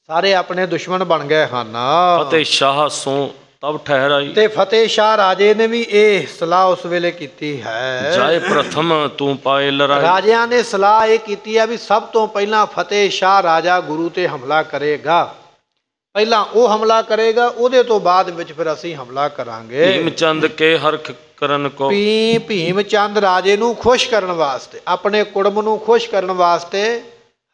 ਸਾਰੇ ਆਪਣੇ ਦੁਸ਼ਮਣ ਬਣ ਗਏ ਹਨ। ਫਤਿਹ ਸ਼ਾਹ ਸੋ ਤਬ ਠਹਿਰਾਈ, ਤੇ ਫਤਿਹ ਸ਼ਾਹ ਰਾਜੇ ਨੇ ਵੀ ਇਹ ਸਲਾਹ ਉਸ ਵੇਲੇ ਕੀਤੀ ਹੈ। ਜਾਏ ਪ੍ਰਥਮ ਤੂੰ ਪਾਏ ਲੜਾਈ, ਰਾਜਿਆਂ ਨੇ ਸਲਾਹ ਇਹ ਕੀਤੀ ਹੈ ਵੀ ਸਭ ਤੋਂ ਪਹਿਲਾਂ ਫਤਿਹ ਸ਼ਾਹ ਰਾਜਾ ਗੁਰੂ ਤੇ ਹਮਲਾ ਕਰੇਗਾ, ਪਹਿਲਾਂ ਉਹ ਹਮਲਾ ਕਰੇਗਾ, ਉਹਦੇ ਤੋਂ ਬਾਅਦ ਵਿੱਚ ਫਿਰ ਅਸੀਂ ਹਮਲਾ ਕਰਾਂਗੇ। ਭੀਮ ਚੰਦ ਕੇ ਹਰਖ ਕਰਨ ਕੋ, ਭੀਮ ਚੰਦ ਰਾਜੇ ਨੂੰ ਖੁਸ਼ ਕਰਨ ਵਾਸਤੇ, ਆਪਣੇ ਕੁੜਮ ਨੂੰ ਖੁਸ਼ ਕਰਨ ਵਾਸਤੇ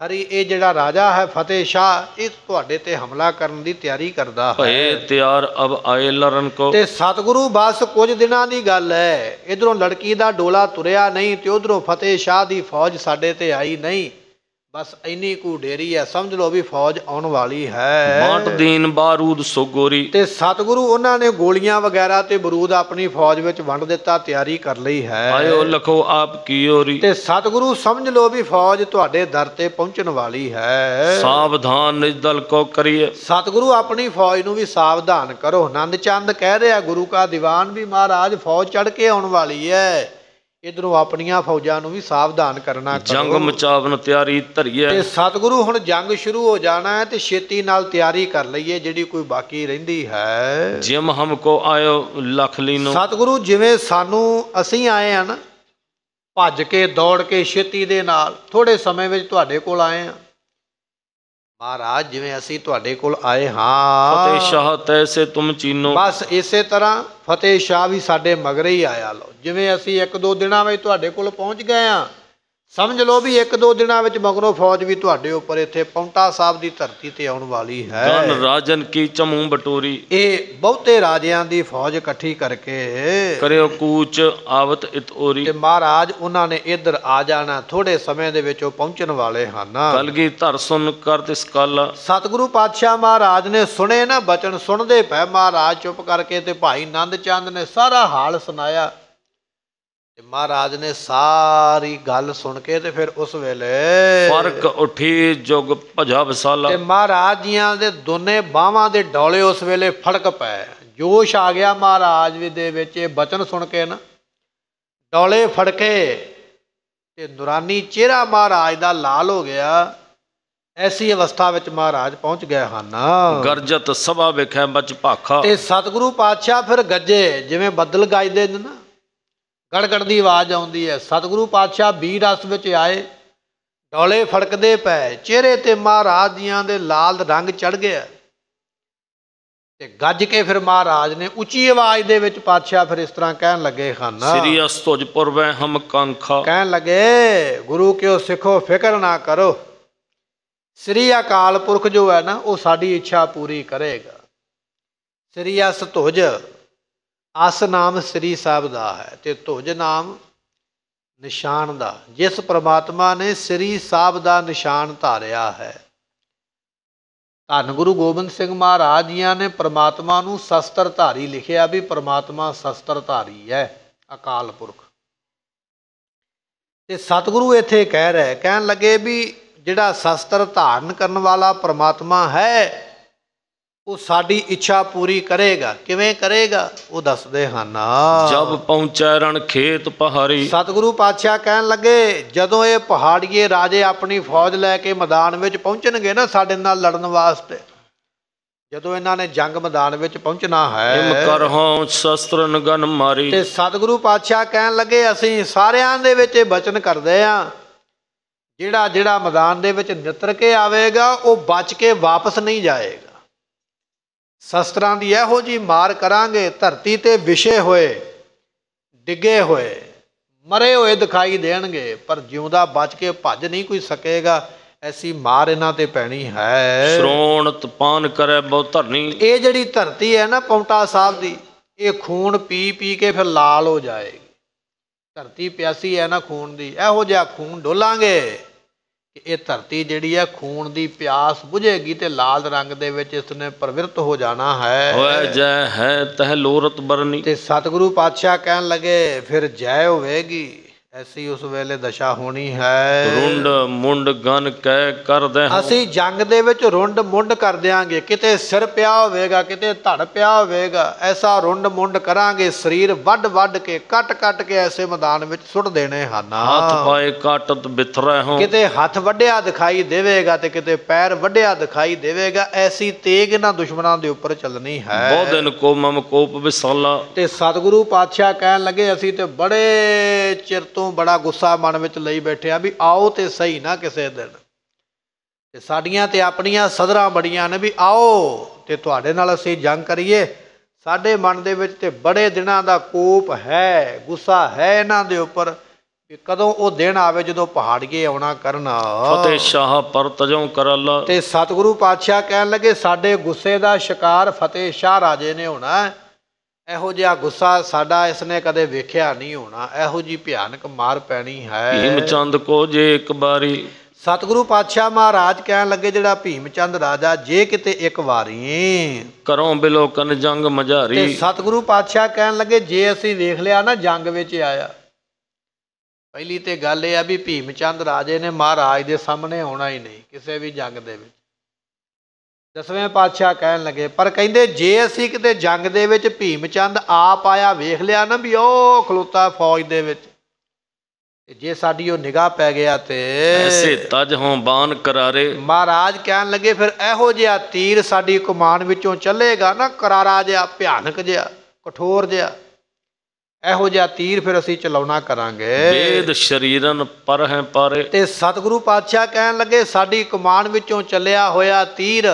ਹਰੀ ਇਹ ਜਿਹੜਾ ਰਾਜਾ ਹੈ ਫਤਿਹ ਸ਼ਾਹ, ਇਹ ਤੁਹਾਡੇ ਤੇ ਹਮਲਾ ਕਰਨ ਦੀ ਤਿਆਰੀ ਕਰਦਾ ਭਏ ਹੈ। ਤਿਆਰ ਅਬ ਆਏ ਲਰਨ ਕੋ, ਤੇ ਸਤਿਗੁਰੂ ਬਸ ਕੁਝ ਦਿਨਾਂ ਦੀ ਗੱਲ ਹੈ, ਇਧਰੋਂ ਲੜਕੀ ਦਾ ਡੋਲਾ ਤੁਰਿਆ ਨਹੀਂ ਤੇ ਉਧਰੋਂ ਫਤਿਹ ਸ਼ਾਹ ਦੀ ਫੌਜ ਸਾਡੇ ਤੇ ਆਈ ਨਹੀਂ, ਬਸ ਇੰਨੀ ਕੁ ਢੇਰੀ ਹੈ, ਸਮਝ ਲਓ ਵੀ ਫੌਜ ਆਉਣ ਵਾਲੀ ਹੈ। ਬਾਟ ਦੀਨ ਬਾਰੂਦ ਸੋ ਗੋਰੀ, ਤੇ ਸਤਿਗੁਰੂ ਉਹਨਾਂ ਨੇ ਗੋਲੀਆਂ ਵਗੈਰਾ ਤੇ ਬਰੂਦ ਆਪਣੀ ਫੌਜ ਵਿੱਚ ਵੰਡ ਦਿੱਤਾ, ਤਿਆਰੀ ਕਰ ਲਈ ਹੈ। ਆਇਓ ਲਖੋ ਆਪ ਕੀ ਓਰੀ, ਤੇ ਸਤਿਗੁਰੂ ਸਮਝ ਲਓ ਵੀ ਫੌਜ ਤੁਹਾਡੇ ਦਰ ਤੇ ਪਹੁੰਚਣ ਵਾਲੀ ਹੈ। ਸਾਵਧਾਨ ਨਿਜ ਦਲ ਕੋ ਕਰੀਏ, ਸਤਿਗੁਰੂ ਆਪਣੀ ਫੌਜ ਨੂੰ ਵੀ ਸਾਵਧਾਨ ਕਰੋ। ਆਨੰਦ ਚੰਦ ਕਹਿ ਰਿਹਾ ਗੁਰੂ ਕਾ ਦੀਵਾਨ ਵੀ ਮਹਾਰਾਜ ਫੌਜ ਚੜ ਕੇ ਆਉਣ ਵਾਲੀ ਹੈ, ਇਧਰੋਂ ਆਪਣੀਆਂ ਫੌਜਾਂ ਨੂੰ ਵੀ ਸਾਵਧਾਨ ਕਰਨਾ ਕਰੋ। ਜੰਗ ਮਚਾਵਨ ਤਿਆਰੀ ਧਰੀਏ, ਤੇ ਸਤਿਗੁਰੂ ਹੁਣ ਜੰਗ ਸ਼ੁਰੂ ਹੋ ਜਾਣਾ ਹੈ ਤੇ ਛੇਤੀ ਨਾਲ ਤਿਆਰੀ ਕਰ ਲਈਏ ਜਿਹੜੀ ਕੋਈ ਬਾਕੀ ਰਹਿੰਦੀ ਹੈ। ਜਿਮ ਹਮ ਕੋ ਆਇਓ ਲਖ ਲੀਨੋ, ਸਤਿਗੁਰੂ ਜਿਵੇਂ ਸਾਨੂੰ ਅਸੀਂ ਆਏ ਆ ਨਾ, ਭੱਜ ਕੇ ਦੌੜ ਕੇ ਛੇਤੀ ਦੇ ਨਾਲ ਥੋੜੇ ਸਮੇਂ ਵਿੱਚ ਤੁਹਾਡੇ ਕੋਲ ਆਏ ਆ ਮਹਾਰਾਜ, ਜਿਵੇਂ ਅਸੀਂ ਤੁਹਾਡੇ ਕੋਲ ਆਏ ਹਾਂ। ਫਤਿਹ ਸ਼ਾਹ ਤੈਸੇ ਤੁਮ ਚੀਨੋ, ਬਸ ਇਸੇ ਤਰ੍ਹਾਂ ਫਤਿਹ ਸ਼ਾਹ ਵੀ ਸਾਡੇ ਮਗਰੇ ਹੀ ਆਇਆ। ਲਓ ਜਿਵੇਂ ਅਸੀਂ 1-2 ਦਿਨਾਂ ਵਿੱਚ ਤੁਹਾਡੇ ਕੋਲ ਪਹੁੰਚ ਗਏ ਆ, ਸਮਝ ਲਓ ਵੀ 1-2 ਦਿਨਾਂ ਵਿੱਚ ਮਗਰੋਂ ਫੌਜ ਵੀ ਤੁਹਾਡੇ ਉੱਪਰ ਇੱਥੇ ਪੌਂਟਾ ਸਾਹਿਬ ਦੀ ਧਰਤੀ ਤੇ ਆਉਣ ਵਾਲੀ ਹੈ। ਗਨ ਰਾਜਨ ਕੀ ਚਮੂ ਬਟੋਰੀ, ਇਹ ਬਹੁਤੇ ਰਾਜਿਆਂ ਦੀ ਫੌਜ ਇਕੱਠੀ ਕਰਕੇ ਕਰਿਓ ਕੂਚ ਆਵਤ ਇਤ ਓਰੀ, ਤੇ ਮਹਾਰਾਜ ਉਹਨਾਂ ਨੇ ਇੱਧਰ ਆ ਜਾਣਾ, ਥੋੜੇ ਸਮੇਂ ਦੇ ਵਿੱਚ ਉਹ ਪਹੁੰਚਣ ਵਾਲੇ ਹਨ। ਕਲਗੀ ਧਰ ਸੁਨ ਕਰ ਤਿਸ ਕਾਲਾ, ਸਤਿਗੁਰੂ ਪਾਤਸ਼ਾਹ ਮਹਾਰਾਜ ਨੇ ਸੁਣੇ ਨਾ ਬਚਨ, ਸੁਣਦੇ ਪਏ ਮਹਾਰਾਜ ਚੁੱਪ ਕਰਕੇ, ਤੇ ਭਾਈ ਨੰਦ ਚੰਦ ਨੇ ਸਾਰਾ ਹਾਲ ਸੁਣਾਇਆ। ਤੇ ਮਹਾਰਾਜ ਨੇ ਸਾਰੀ ਗੱਲ ਸੁਣ ਕੇ ਤੇ ਫਿਰ ਉਸ ਵੇਲੇ ਫਰਕ ਉਠੀ ਜੁਗ ਭਜਾ ਵਸਾਲਾ, ਤੇ ਮਹਾਰਾਜ ਜੀਆਂ ਦੇ ਦੋਨੇ ਬਾਹਾਂ ਦੇ ਡੌਲੇ ਉਸ ਵੇਲੇ ਫੜਕ ਪਏ, ਜੋਸ਼ ਆ ਗਿਆ ਮਹਾਰਾਜ ਦੇ ਵਿੱਚ ਇਹ ਬਚਨ ਸੁਣ ਕੇ ਨਾ, ਡੌਲੇ ਫੜਕੇ ਤੇ ਨੂਰਾਨੀ ਚਿਹਰਾ ਮਹਾਰਾਜ ਦਾ ਲਾਲ ਹੋ ਗਿਆ। ਐਸੀ ਅਵਸਥਾ ਵਿੱਚ ਮਹਾਰਾਜ ਪਹੁੰਚ ਗਏ ਹਨ। ਗਰਜਤ ਸਭਾ ਵੇਖੈ ਬਚ ਭਾਖਾ, ਤੇ ਸਤਿਗੁਰੂ ਪਾਤਸ਼ਾਹ ਫਿਰ ਗੱਜੇ, ਜਿਵੇਂ ਬੱਦਲ ਗੱਜਦੇ ਨੇ ਨਾ, ਗੜਗੜ ਦੀ ਆਵਾਜ਼ ਆਉਂਦੀ ਹੈ। ਸਤਿਗੁਰੂ ਪਾਤਸ਼ਾਹ ਬੀਰ ਰਸ ਵਿੱਚ ਆਏ, ਡੌਲੇ ਫੜਕਦੇ ਪਏ, ਚਿਹਰੇ ਤੇ ਮਹਾਰਾਜ ਜੀਆਂ ਦੇ ਲਾਲ ਰੰਗ ਚੜ ਗਿਆ। ਤੇ ਗੱਜ ਕੇ ਫਿਰ ਮਹਾਰਾਜ ਨੇ ਉੱਚੀ ਆਵਾਜ਼ ਦੇ ਵਿੱਚ ਪਾਤਸ਼ਾਹ ਫਿਰ ਇਸ ਤਰ੍ਹਾਂ ਕਹਿਣ ਲੱਗੇ ਹਨ। ਸ੍ਰੀ ਅਸਤੁਜ ਪੁਰਵੈ ਹਮ ਕਾਂਖਾ। ਕਹਿਣ ਲੱਗੇ ਗੁਰੂ ਕਿਉ ਸਿੱਖੋ ਫਿਕਰ ਨਾ ਕਰੋ, ਸ੍ਰੀ ਅਕਾਲ ਪੁਰਖ ਜੋ ਹੈ ਨਾ ਉਹ ਸਾਡੀ ਇੱਛਾ ਪੂਰੀ ਕਰੇਗਾ। ਸ੍ਰੀ ਅਸ ਧੁਜ, ਅਸ ਨਾਮ ਸ੍ਰੀ ਸਾਹਿਬ ਦਾ ਹੈ ਤੇ ਧੁਜ ਨਾਮ ਨਿਸ਼ਾਨ ਦਾ। ਜਿਸ ਪ੍ਰਮਾਤਮਾ ਨੇ ਸ੍ਰੀ ਸਾਹਿਬ ਦਾ ਨਿਸ਼ਾਨ ਧਾਰਿਆ ਹੈ, ਧੰਨ ਗੁਰੂ ਗੋਬਿੰਦ ਸਿੰਘ ਮਹਾਰਾਜ ਜੀਆਂ ਨੇ ਪ੍ਰਮਾਤਮਾ ਨੂੰ ਸ਼ਸਤਰ ਧਾਰੀ ਲਿਖਿਆ ਵੀ ਪ੍ਰਮਾਤਮਾ ਸ਼ਸਤਰ ਧਾਰੀ ਹੈ ਅਕਾਲ ਪੁਰਖ। ਤੇ ਸਤਿਗੁਰੂ ਇੱਥੇ ਕਹਿ ਰਿਹਾ, ਕਹਿਣ ਲੱਗੇ ਵੀ ਜਿਹੜਾ ਸ਼ਸਤਰ ਧਾਰਨ ਕਰਨ ਵਾਲਾ ਪ੍ਰਮਾਤਮਾ ਹੈ ਉਹ ਸਾਡੀ ਇੱਛਾ ਪੂਰੀ ਕਰੇਗਾ। ਕਿਵੇਂ ਕਰੇਗਾ ਉਹ ਦੱਸਦੇ ਹਨ। ਜਬ ਪਹੁੰਚੈ ਰਣ ਖੇਤ ਪਹਾੜੀ। ਸਤਿਗੁਰੂ ਪਾਤਸ਼ਾਹ ਕਹਿਣ ਲੱਗੇ ਜਦੋਂ ਇਹ ਪਹਾੜੀਏ ਰਾਜੇ ਆਪਣੀ ਫੌਜ ਲੈ ਕੇ ਮੈਦਾਨ ਵਿੱਚ ਪਹੁੰਚਣਗੇ ਨਾ ਸਾਡੇ ਨਾਲ ਲੜਨ ਵਾਸਤੇ, ਜਦੋਂ ਇਹਨਾਂ ਨੇ ਜੰਗ ਮੈਦਾਨ ਵਿੱਚ ਪਹੁੰਚਣਾ ਹੈ, ਹਿਮ ਕਰਹੁ ਸ਼ਸਤਰਨ ਗਨ ਮਾਰੀ। ਤੇ ਸਤਿਗੁਰੂ ਪਾਤਸ਼ਾਹ ਕਹਿਣ ਲੱਗੇ ਅਸੀਂ ਸਾਰਿਆਂ ਦੇ ਵਿੱਚ ਇਹ ਬਚਨ ਕਰਦੇ ਹਾਂ, ਜਿਹੜਾ ਮੈਦਾਨ ਦੇ ਵਿੱਚ ਨਿੱਤਰ ਕੇ ਆਵੇਗਾ ਉਹ ਬਚ ਕੇ ਵਾਪਸ ਨਹੀਂ ਜਾਏਗਾ। ਸ਼ਸਤਰਾਂ ਦੀ ਇਹੋ ਜਿਹੀ ਮਾਰ ਕਰਾਂਗੇ, ਧਰਤੀ ਤੇ ਵਿਛੇ ਹੋਏ ਡਿੱਗੇ ਹੋਏ ਮਰੇ ਹੋਏ ਦਿਖਾਈ ਦੇਣਗੇ, ਪਰ ਜਿਉਂਦਾ ਬਚ ਕੇ ਭੱਜ ਨਹੀਂ ਕੋਈ ਸਕੇਗਾ। ਐਸੀ ਮਾਰ ਇਹਨਾਂ ਤੇ ਪੈਣੀ ਹੈ। ਸ਼੍ਰੋਣ ਤਪਾਨ ਕਰੇ ਬਹੁ ਧਰਨੀ। ਇਹ ਜਿਹੜੀ ਧਰਤੀ ਹੈ ਨਾ ਪੌਂਟਾ ਸਾਹਿਬ ਦੀ, ਇਹ ਖੂਨ ਪੀ ਪੀ ਕੇ ਫਿਰ ਲਾਲ ਹੋ ਜਾਏਗੀ। ਧਰਤੀ ਪਿਆਸੀ ਹੈ ਨਾ ਖੂਨ ਦੀ, ਇਹੋ ਜਿਹਾ ਖੂਨ ਡੋਲਾਂਗੇ ਕਿ ਇਹ ਧਰਤੀ ਜਿਹੜੀ ਹੈ ਖੂਨ ਦੀ ਪਿਆਸ ਬੁਝੇਗੀ ਤੇ ਲਾਲ ਰੰਗ ਦੇ ਵਿੱਚ ਇਸਨੇ ਪ੍ਰਵਿਰਤ ਹੋ ਜਾਣਾ ਹੈ। ਹੋਏ ਜੈ ਹੈ ਤਹ ਲੋਰਤ ਬਰਨੀ। ਤੇ ਸਤਿਗੁਰੂ ਪਾਤਸ਼ਾਹ ਕਹਿਣ ਲੱਗੇ ਫਿਰ ਜੈ ਹੋਵੇਗੀ। ਐਸੀ ਉਸ ਵੇਲੇ ਦਸ਼ਾ ਹੋਣੀ ਹੈ। ਰੁੰਡ ਮੁੰਡ ਗਨ ਕਹਿ ਕਰਦੇ ਹਾਂ। ਅਸੀਂ ਜੰਗ ਦੇ ਵਿੱਚ ਰੁੰਡ ਮੁੰਡ ਕਰ ਦਿਆਂਗੇ, ਕਿਤੇ ਸਿਰ ਪਿਆ ਹੋਵੇਗਾ ਕਿਤੇ ਧੜ ਪਿਆ ਹੋਵੇਗਾ, ਐਸਾ ਰੁੰਡ ਮੁੰਡ ਕਰਾਂਗੇ, ਸਰੀਰ ਵੱਢ ਵੱਢ ਕੇ ਕੱਟ ਕੱਟ ਕੇ ਐਸੇ ਮੈਦਾਨ ਵਿੱਚ ਸੁੱਟ ਦੇਣੇ ਹਨ। ਹੱਥ ਪਾਏ ਕਾਟਤ ਬਿਥਰੈ ਹੋ। ਕਿਤੇ ਹੱਥ ਵੱਢਿਆ ਦਿਖਾਈ ਦੇਵੇਗਾ ਤੇ ਕਿਤੇ ਪੈਰ ਵੱਢਿਆ ਦਿਖਾਈ ਦੇਵੇਗਾ। ਐਸੀ ਤੇਗ ਇਹਨਾਂ ਦੁਸ਼ਮਣਾਂ ਦੇ ਉੱਪਰ ਚੱਲਣੀ ਹੈ। ਬਹੁ ਦਿਨ ਕੋ ਮਮ ਕੋਪ ਵਿਸਾਲਾ। ਤੇ ਸਤਿਗੁਰੂ ਪਾਤਸ਼ਾਹ ਕਹਿਣ ਲੱਗੇ ਅਸੀਂ ਤੇ ਬੜੇ ਚਿਰ ਤੋਂ ਬੜਾ ਗੁੱਸਾ ਮਨ ਵਿੱਚ ਲਈ ਬੈਠੇ ਆ ਵੀ ਆਓ ਤੇ ਸਹੀ ਨਾ ਕਿਸੇ ਦਿਨ, ਤੇ ਸਾਡੀਆਂ ਤੇ ਆਪਣੀਆਂ ਸਦਰਾਂ ਬੜੀਆਂ ਨੇ ਵੀ ਆਓ ਤੇ ਤੁਹਾਡੇ ਨਾਲ ਅਸੀਂ ਜੰਗ ਕਰੀਏ। ਸਾਡੇ ਮਨ ਦੇ ਵਿੱਚ ਤੇ ਬੜੇ ਦਿਨਾਂ ਦਾ ਕੋਪ ਹੈ, ਗੁੱਸਾ ਹੈ ਇਹਨਾਂ ਦੇ ਉੱਪਰ ਵੀ ਕਦੋਂ ਉਹ ਦਿਨ ਆਵੇ ਜਦੋਂ ਪਹਾੜੀਏ ਆਉਣਾ ਕਰਨਾ। ਫਤਿਹ ਸ਼ਾਹ ਪਰ ਤਜੋਂ ਕਰਲਾ। ਤੇ ਸਤਿਗੁਰੂ ਪਾਤਸ਼ਾਹ ਕਹਿਣ ਲੱਗੇ ਸਾਡੇ ਗੁੱਸੇ ਦਾ ਸ਼ਿਕਾਰ ਫਤਿਹ ਸ਼ਾਹ ਰਾਜੇ ਨੇ ਹੋਣਾ। ਇਹੋ ਜਿਹਾ ਗੁੱਸਾ ਸਾਡਾ ਇਸਨੇ ਕਦੇ ਵੇਖਿਆ ਨਹੀਂ ਹੋਣਾ। ਇਹੋ ਜਿਹੀ ਭਿਆਨਕ ਮਾਰ ਪੈਣੀ ਹੈ। ਭੀਮ ਚੰਦ ਕੋ ਜੇ ਇੱਕ ਵਾਰੀ। ਸਤਿਗੁਰੂ ਪਾਤਸ਼ਾਹ ਮਹਾਰਾਜ ਕਹਿਣ ਲੱਗੇ ਜਿਹੜਾ ਭੀਮ ਚੰਦ ਰਾਜਾ ਜੇ ਕਿਤੇ ਇੱਕ ਵਾਰੀ ਕਰੋਂ ਬਿਲੋਕਨ ਜੰਗ ਮਝਾਰੀ। ਤੇ ਸਤਿਗੁਰੂ ਪਾਤਸ਼ਾਹ ਕਹਿਣ ਲੱਗੇ ਜੇ ਅਸੀਂ ਵੇਖ ਲਿਆ ਨਾ ਜੰਗ ਵਿੱਚ ਆਇਆ, ਪਹਿਲੀ ਤੇ ਗੱਲ ਇਹ ਆ ਵੀ ਭੀਮ ਚੰਦ ਰਾਜੇ ਨੇ ਮਹਾਰਾਜ ਦੇ ਸਾਹਮਣੇ ਆਉਣਾ ਹੀ ਨਹੀਂ ਕਿਸੇ ਵੀ ਜੰਗ ਦੇ ਵਿੱਚ। ਦਸਵੇਂ ਪਾਤਸ਼ਾਹ ਕਹਿਣ ਲੱਗੇ ਪਰ ਕਹਿੰਦੇ ਜੇ ਅਸੀਂ ਕਿਤੇ ਜੰਗ ਦੇ ਵਿੱਚ ਭੀਮ ਚੰਦ ਆਪ ਆਇਆ ਵੇਖ ਲਿਆ ਨਾ ਵੀ ਉਹ ਖਲੋਤਾ ਫੌਜ ਦੇ ਵਿੱਚ, ਤੇ ਜੇ ਸਾਡੀ ਉਹ ਨਿਗਾਹ ਪੈ ਗਿਆ ਤੇ ਐਸੇ ਤਜ ਹੋਂ ਬਾਨ ਕਰਾਰੇ। ਮਹਾਰਾਜ ਕਹਿਣ ਲੱਗੇ ਫਿਰ ਇਹੋ ਜਿਹਾ ਤੀਰ ਸਾਡੀ ਕਮਾਨ ਵਿੱਚੋਂ ਚੱਲੇਗਾ ਨਾ, ਕਰਾਰਾ ਜਿਹਾ ਭਿਆਨਕ ਜਿਹਾ ਕਠੋਰ ਜਿਹਾ, ਇਹੋ ਜਿਹਾ ਤੀਰ ਫਿਰ ਅਸੀਂ ਚਲਾਉਣਾ ਕਰਾਂਗੇ। ਵੇਦ ਸ਼ਰੀਰਨ ਪਰ ਹੈ ਪਾਰੇ। ਤੇ ਸਤਿਗੁਰੂ ਪਾਤਸ਼ਾਹ ਕਹਿਣ ਲੱਗੇ ਸਾਡੀ ਕਮਾਨ ਵਿੱਚੋਂ ਚੱਲਿਆ ਹੋਇਆ ਤੀਰ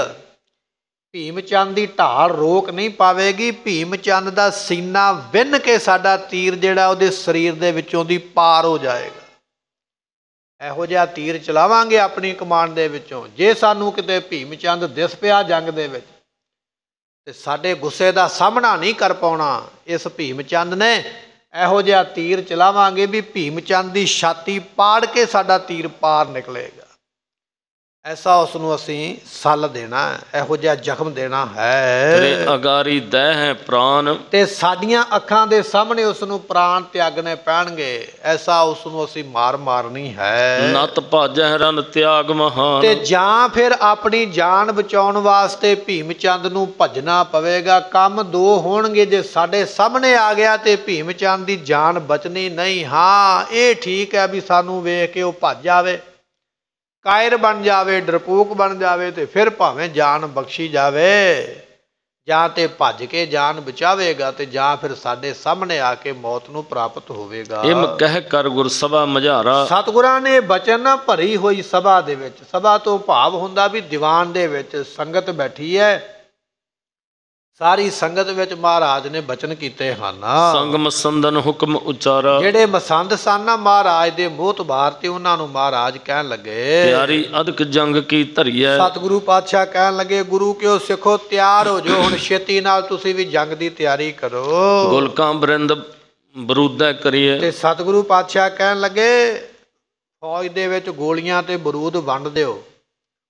ਭੀਮ ਚੰਦ ਦੀ ਢਾਲ ਰੋਕ ਨਹੀਂ ਪਾਵੇਗੀ। ਭੀਮ ਚੰਦ ਦਾ ਸੀਨਾ ਵਿੰਨ ਕੇ ਸਾਡਾ ਤੀਰ ਜਿਹੜਾ ਉਹਦੇ ਸਰੀਰ ਦੇ ਵਿੱਚੋਂ ਦੀ ਪਾਰ ਹੋ ਜਾਏਗਾ। ਇਹੋ ਜਿਹਾ ਤੀਰ ਚਲਾਵਾਂਗੇ ਆਪਣੀ ਕਮਾਨ ਦੇ ਵਿੱਚੋਂ। ਜੇ ਸਾਨੂੰ ਕਿਤੇ ਭੀਮ ਚੰਦ ਦਿਸ ਪਿਆ ਜੰਗ ਦੇ ਵਿੱਚ ਤੇ ਸਾਡੇ ਗੁੱਸੇ ਦਾ ਸਾਹਮਣਾ ਨਹੀਂ ਕਰ ਪਾਉਣਾ। ਇਸ ਭੀਮ ਚੰਦ ਨੇ ਇਹੋ ਜਿਹਾ ਤੀਰ ਚਲਾਵਾਂਗੇ ਵੀ ਭੀਮ ਚੰਦ ਦੀ ਛਾਤੀ ਪਾੜ ਕੇ ਸਾਡਾ ਤੀਰ ਪਾਰ ਨਿਕਲੇਗਾ। ਐਸਾ ਉਸ ਨੂੰ ਅਸੀਂ ਸੱਲ ਦੇਣਾ, ਇਹੋ ਜਿਹਾ ਜ਼ਖਮ ਦੇਣਾ ਹੈ। ਤੇਰੇ ਅਗਾਰੀ ਦਹਿ ਹੈ ਪ੍ਰਾਨ। ਤੇ ਸਾਡੀਆਂ ਅੱਖਾਂ ਦੇ ਸਾਹਮਣੇ ਉਸ ਨੂੰ ਪ੍ਰਾਣ ਤਿਆਗਣੇ ਪੈਣਗੇ। ਐਸਾ ਉਸ ਨੂੰ ਅਸੀਂ ਮਾਰ ਮਾਰਨੀ ਹੈ। ਨਤ ਭਾਜੈ ਰਨ ਤਿਆਗ ਮਹਾਨ। ਤੇ ਜਾਂ ਫਿਰ ਆਪਣੀ ਜਾਨ ਬਚਾਉਣ ਵਾਸਤੇ ਭੀਮ ਚੰਦ ਨੂੰ ਭੱਜਣਾ ਪਵੇਗਾ। ਕੰਮ ਦੋ ਹੋਣਗੇ, ਜੇ ਸਾਡੇ ਸਾਹਮਣੇ ਆ ਗਿਆ ਤੇ ਭੀਮ ਚੰਦ ਦੀ ਜਾਨ ਬਚਣੀ ਨਹੀਂ। ਹਾਂ ਇਹ ਠੀਕ ਹੈ ਵੀ ਸਾਨੂੰ ਵੇਖ ਕੇ ਉਹ ਭੱਜ ਜਾਵੇ, ਕਾਇਰ ਬਣ ਜਾਵੇ, ਡਰਪੋਕ ਬਣ ਜਾਵੇ ਤੇ ਫਿਰ ਭਾਵੇਂ ਜਾਨ ਬਖਸ਼ੀ ਜਾਵੇ। ਜਾਂ ਤੇ ਭੱਜ ਕੇ ਜਾਨ ਬਚਾਵੇਗਾ ਤੇ ਜਾਂ ਫਿਰ ਸਾਡੇ ਸਾਹਮਣੇ ਆ ਕੇ ਮੌਤ ਨੂੰ ਪ੍ਰਾਪਤ ਹੋਵੇਗਾ। ਇਮ ਕਹਿ ਕਰ ਗੁਰ ਸਭਾ ਮਝਾਰਾ। ਸਤਿਗੁਰਾਂ ਨੇ ਬਚਨ ਨਾ ਭਰੀ ਹੋਈ ਸਭਾ ਦੇ ਵਿੱਚ, ਸਭਾ ਤੋਂ ਭਾਵ ਹੁੰਦਾ ਵੀ ਦੀਵਾਨ ਦੇ ਵਿੱਚ ਸੰਗਤ ਬੈਠੀ ਹੈ, ਸਾਰੀ ਸੰਗਤ ਵਿੱਚ ਮਹਾਰਾਜ ਨੇ ਬਚਨ ਕੀਤੇ ਹਨ। ਸੰਗ ਮਸੰਦਨ ਹੁਕਮ ਉਚਾਰਾ, ਜਿਹੜੇ ਮਸੰਦ ਸਨ ਨਾ ਮਹਾਰਾਜ ਦੇ ਮੋਹਤਬਾਰ ਤੇ ਉਹਨਾਂ ਨੂੰ ਮਹਾਰਾਜ ਕਹਿਣ ਲੱਗੇ, ਤਿਆਰੀ ਅਦਕ ਜੰਗ ਕੀ ਧਰੀਐ। ਸਤਿਗੁਰੂ ਪਾਤਸ਼ਾਹ ਕਹਿਣ ਲੱਗੇ, ਗੁਰੂ ਕਿਉ ਸਿੱਖੋ ਤਿਆਰ ਹੋ ਜਾਓ, ਹੁਣ ਛੇਤੀ ਨਾਲ ਤੁਸੀਂ ਵੀ ਜੰਗ ਦੀ ਤਿਆਰੀ ਕਰੋ। ਗੁਲਕਾਂ ਬਰਿੰਦ ਬਰੂਦੈ ਕਰੀਏ। ਤੇ ਸਤਿਗੁਰੂ ਪਾਤਸ਼ਾਹ ਕਹਿਣ ਲੱਗੇ, ਫੌਜ ਦੇ ਵਿੱਚ ਗੋਲੀਆਂ ਤੇ ਬਰੂਦ ਵੰਡ ਦਿਓ।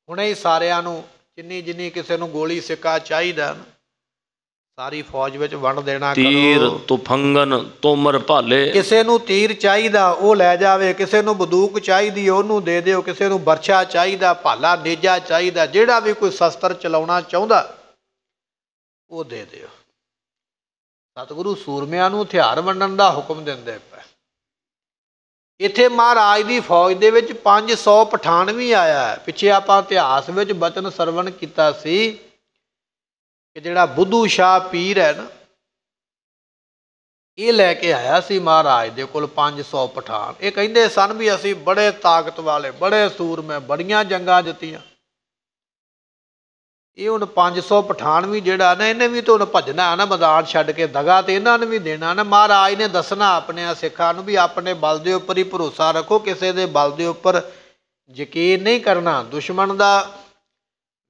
ਹੁਣੇ ਹੀ ਸਾਰਿਆਂ ਨੂੰ ਜਿੰਨੀ ਕਿਸੇ ਨੂੰ ਗੋਲੀ ਸਿੱਕਾ ਚਾਹੀਦਾ ਨਾ, ਸਾਰੀ ਫੌਜ ਵਿੱਚ ਵੰਡ ਦੇਣਾ ਕਰੋ। ਤੀਰ ਤੁਫੰਗਨ ਤੋਮਰ ਭਾਲੇ, ਕਿਸੇ ਨੂੰ ਤੀਰ ਚਾਹੀਦਾ ਉਹ ਲੈ ਜਾਵੇ, ਕਿਸੇ ਨੂੰ ਬੰਦੂਕ ਚਾਹੀਦੀ ਉਹਨੂੰ ਦੇ ਦਿਓ, ਕਿਸੇ ਨੂੰ ਬਰਛਾ ਚਾਹੀਦਾ, ਭਾਲਾ ਨੇਜਾ ਚਾਹੀਦਾ, ਜਿਹੜਾ ਵੀ ਕੋਈ ਸ਼ਸਤਰ ਚਲਾਉਣਾ ਚਾਹੁੰਦਾ ਉਹ ਦੇ ਦਿਓ। ਸਤਿਗੁਰੂ ਸੂਰਮਿਆਂ ਨੂੰ ਹਥਿਆਰ ਵੰਡਣ ਦਾ ਹੁਕਮ ਦਿੰਦੇ ਪਏ। ਇੱਥੇ ਮਹਾਰਾਜ ਦੀ ਫੌਜ ਦੇ ਵਿੱਚ 500 ਪਠਾਨ ਵੀ ਆਇਆ। ਪਿੱਛੇ ਆਪਾਂ ਇਤਿਹਾਸ ਵਿੱਚ ਬਚਨ ਸਰਵਣ ਕੀਤਾ ਸੀ ਕਿ ਜਿਹੜਾ ਬੁੱਧੂ ਸ਼ਾਹ ਪੀਰ ਹੈ ਨਾ, ਇਹ ਲੈ ਕੇ ਆਇਆ ਸੀ ਮਹਾਰਾਜ ਦੇ ਕੋਲ 500 ਪਠਾਨ। ਇਹ ਕਹਿੰਦੇ ਸਨ ਵੀ ਅਸੀਂ ਬੜੇ ਤਾਕਤ ਵਾਲੇ, ਬੜੇ ਸੂਰਮੇ, ਬੜੀਆਂ ਜੰਗਾਂ ਜਿੱਤੀਆਂ। ਇਹ ਹੁਣ 500 ਪਠਾਨ ਵੀ ਜਿਹੜਾ ਨਾ, ਇਹਨੇ ਵੀ ਤਾਂ ਹੁਣ ਭੱਜਣਾ ਨਾ, ਮੈਦਾਨ ਛੱਡ ਕੇ ਦਗਾ ਤੇ ਇਹਨਾਂ ਨੇ ਵੀ ਦੇਣਾ ਨਾ। ਮਹਾਰਾਜ ਨੇ ਦੱਸਣਾ ਆਪਣੇ ਸਿੱਖਾਂ ਨੂੰ ਵੀ ਆਪਣੇ ਬਲ ਦੇ ਉੱਪਰ ਹੀ ਭਰੋਸਾ ਰੱਖੋ, ਕਿਸੇ ਦੇ ਬਲ ਦੇ ਉੱਪਰ ਯਕੀਨ ਨਹੀਂ ਕਰਨਾ। ਦੁਸ਼ਮਣ ਦਾ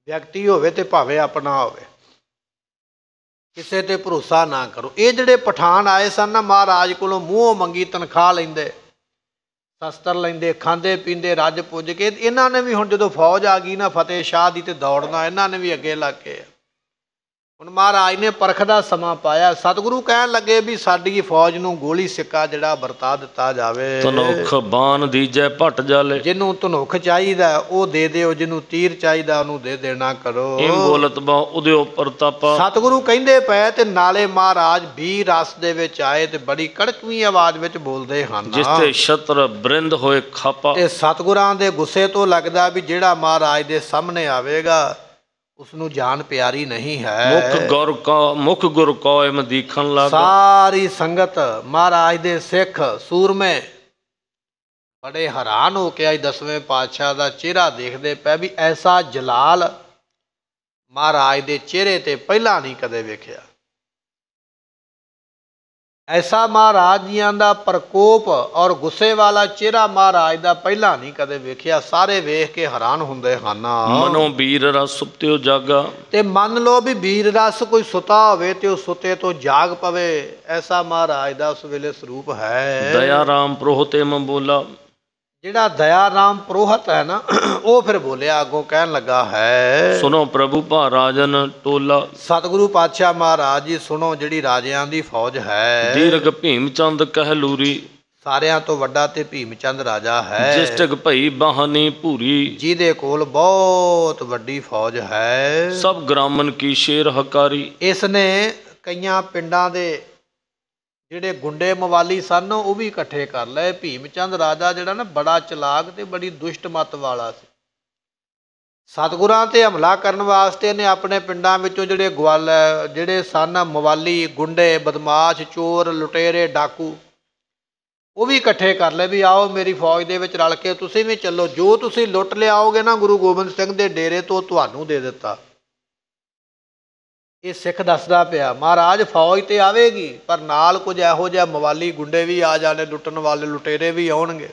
ਵਿਅਕਤੀ ਹੋਵੇ ਤੇ ਭਾਵੇਂ ਆਪਣਾ ਹੋਵੇ, ਕਿਸੇ ਤੇ ਭਰੋਸਾ ਨਾ ਕਰੋ। ਇਹ ਜਿਹੜੇ ਪਠਾਨ ਆਏ ਸਨ ਨਾ, ਮਹਾਰਾਜ ਕੋਲੋਂ ਮੂੰਹੋਂ ਮੰਗੀ ਤਨਖਾਹ ਲੈਂਦੇ, ਸ਼ਸਤਰ ਲੈਂਦੇ, ਖਾਂਦੇ ਪੀਂਦੇ, ਰੱਜ ਪੁੱਜ ਕੇ। ਇਹਨਾਂ ਨੇ ਵੀ ਹੁਣ ਜਦੋਂ ਫੌਜ ਆ ਗਈ ਨਾ ਫਤਿਹ ਸ਼ਾਹ ਦੀ, ਤੇ ਦੌੜਨਾ ਇਹਨਾਂ ਨੇ ਵੀ ਅੱਗੇ ਲੱਗ ਕੇ। ਹੁਣ ਮਹਾਰਾਜ ਨੇ ਪਰਖ ਦਾ ਸਮਾਂ ਪਾਇਆ। ਸਤਿਗੁਰੂ ਕਹਿਣ ਲੱਗੇ ਵੀ ਸਾਡੀ ਫੌਜ ਨੂੰ ਗੋਲੀ ਸਿੱਕਾ ਜਿਹੜਾ ਵਰਤਾ ਦਿੱਤਾ ਜਾਵੇ। ਧਨੁਖ ਬਾਣ ਦੀਜੈ ਭੱਟ ਜਾਲੇ, ਜਿਹਨੂੰ ਧਨੁਖ ਚਾਹੀਦਾ ਉਹ ਦੇ ਦਿਓ, ਜਿਹਨੂੰ ਤੀਰ ਚਾਹੀਦਾ ਉਹਨੂੰ ਦੇ ਦੇਣਾ ਕਰੋ। ਇਹ ਬੋਲਤ ਬਾ ਉਹਦੇ ਉੱਪਰ ਤਾਪਾ। ਸਤਿਗੁਰੂ ਕਹਿੰਦੇ ਪਏ ਤੇ ਨਾਲੇ ਮਹਾਰਾਜ ਵੀਰ ਰਸ ਦੇ ਵਿੱਚ ਆਏ ਤੇ ਬੜੀ ਕੜਕਵੀਂ ਆਵਾਜ਼ ਵਿੱਚ ਬੋਲਦੇ ਹਨ, ਜਿਸ ਤੇ ਛਤਰ ਬਰਿੰਦ ਹੋਏ ਖਾਪਾ। ਤੇ ਸਤਿਗੁਰਾਂ ਦੇ ਗੁੱਸੇ ਤੋਂ ਲੱਗਦਾ ਵੀ ਜਿਹੜਾ ਮਹਾਰਾਜ ਦੇ ਸਾਹਮਣੇ ਆਵੇਗਾ ਉਸ ਨੂੰ ਜਾਨ ਪਿਆਰੀ ਨਹੀਂ ਹੈ। ਮੁਖ ਗੁਰ ਕੌਮ ਦੀਖਣ ਲੱਗ। ਸਾਰੀ ਸੰਗਤ ਮਹਾਰਾਜ ਦੇ ਸਿੱਖ ਸੂਰਮੇ ਬੜੇ ਹੈਰਾਨ ਹੋ ਕੇ ਅੱਜ 10ਵੇਂ ਪਾਤਸ਼ਾਹ ਦਾ ਚਿਹਰਾ ਦੇਖਦੇ ਪਏ ਵੀ ਐਸਾ ਜਲਾਲ ਮਹਾਰਾਜ ਦੇ ਚਿਹਰੇ ਤੇ ਪਹਿਲਾਂ ਨਹੀਂ ਕਦੇ ਵੇਖਿਆ। ਐਸਾ ਮਹਾਰਾਜ ਜੀਆਂ ਦਾ ਪ੍ਰਕੋਪ ਔਰ ਗੁੱਸੇ ਵਾਲਾ ਚਿਹਰਾ ਮਹਾਰਾਜ ਦਾ ਪਹਿਲਾਂ ਨਹੀਂ ਕਦੇ ਵੇਖਿਆ। ਸਾਰੇ ਵੇਖ ਕੇ ਹੈਰਾਨ ਹੁੰਦੇ ਹਨ। ਮਨੋ ਵੀਰ ਰਸ ਸੁਪਤਿਓ ਜਾਗਾ। ਤੇ ਮੰਨ ਲਓ ਵੀ ਵੀਰ ਰਸ ਕੋਈ ਸੁਤਾ ਹੋਵੇ ਤੇ ਉਹ ਸੁੱਤੇ ਤੋਂ ਜਾਗ ਪਵੇ, ਐਸਾ ਮਹਾਰਾਜ ਦਾ ਉਸ ਵੇਲੇ ਸਰੂਪ ਹੈ। ਦਇਆ ਰਾਮ ਪ੍ਰੋਹਤੇ ਮ ਬੋਲਾ। ਜਿਹੜਾ ਦਇਆ ਰਾਮ ਪ੍ਰੋਹਤ ਹੈ ਨਾ, ਉਹ ਫਿਰ ਬੋਲਿਆ, ਅੱਗੋਂ ਕਹਿਣ ਲੱਗਾ ਹੈ, ਸੁਣੋ ਪ੍ਰਭੂ ਭਾ ਰਾਜਨ ਟੋਲਾ। ਸਤਿਗੁਰੂ ਪਾਤਸ਼ਾਹ ਮਹਾਰਾਜ ਜੀ ਸੁਣੋ, ਜਿਹੜੀ ਰਾਜਿਆਂ ਦੀ ਫੌਜ ਹੈ, ਦੀਰਘ ਭੀਮ ਚੰਦ ਕਹਿਲੂਰੀ। ਸਾਰਿਆਂ ਤੋਂ ਵੱਡਾ ਤੇ ਭੀਮ ਚੰਦ ਰਾਜਾ ਹੈ। ਜਿਸਟਕ ਭਈ ਬਾਹਨੀ ਭੂਰੀ। ਜਿਹਦੇ ਕੋਲ ਬਹੁਤ ਵੱਡੀ ਫੌਜ ਹੈ। ਸਭ ਗ੍ਰਾਮਨ ਕੀ ਸ਼ੇਰ ਹਕਾਰੀ। ਇਸ ਨੇ ਕਈਆਂ ਪਿੰਡਾਂ ਦੇ ਜਿਹੜੇ ਗੁੰਡੇ ਮਵਾਲੀ ਸਨ ਉਹ ਵੀ ਇਕੱਠੇ ਕਰ ਲਏ। ਭੀਮ ਚੰਦ ਰਾਜਾ ਜਿਹੜਾ ਨਾ ਬੜਾ ਚਲਾਕ ਤੇ ਬੜੀ ਦੁਸ਼ਟ ਮੱਤ ਵਾਲਾ ਸੀ। ਸਤਿਗੁਰਾਂ ਤੇ ਹਮਲਾ ਕਰਨ ਵਾਸਤੇ ਨੇ ਆਪਣੇ ਪਿੰਡਾਂ ਵਿੱਚੋਂ ਜਿਹੜੇ ਸਨ ਮਵਾਲੀ, ਗੁੰਡੇ, ਬਦਮਾਸ਼, ਚੋਰ, ਲੁਟੇਰੇ, ਡਾਕੂ, ਉਹ ਵੀ ਇਕੱਠੇ ਕਰ ਲਏ ਵੀ ਆਓ ਮੇਰੀ ਫੌਜ ਦੇ ਵਿੱਚ ਰਲ ਕੇ ਤੁਸੀਂ ਵੀ ਚੱਲੋ। ਜੋ ਤੁਸੀਂ ਲੁੱਟ ਲਿਆਓਗੇ ਨਾ ਗੁਰੂ ਗੋਬਿੰਦ ਸਿੰਘ ਦੇ ਡੇਰੇ ਤੋਂ, ਤੁਹਾਨੂੰ ਦੇ ਦਿੱਤਾ। ਇਹ ਸਿੱਖ ਦੱਸਦਾ ਪਿਆ ਮਹਾਰਾਜ ਫੌਜ ਤੇ ਆਵੇਗੀ, ਪਰ ਨਾਲ ਕੁਝ ਇਹੋ ਜਿਹਾ ਮਵਾਲੀ ਗੁੰਡੇ ਵੀ ਆ ਜਾਣੇ, ਲੁੱਟਣ ਵਾਲੇ ਲੁਟੇਰੇ ਵੀ ਆਉਣਗੇ,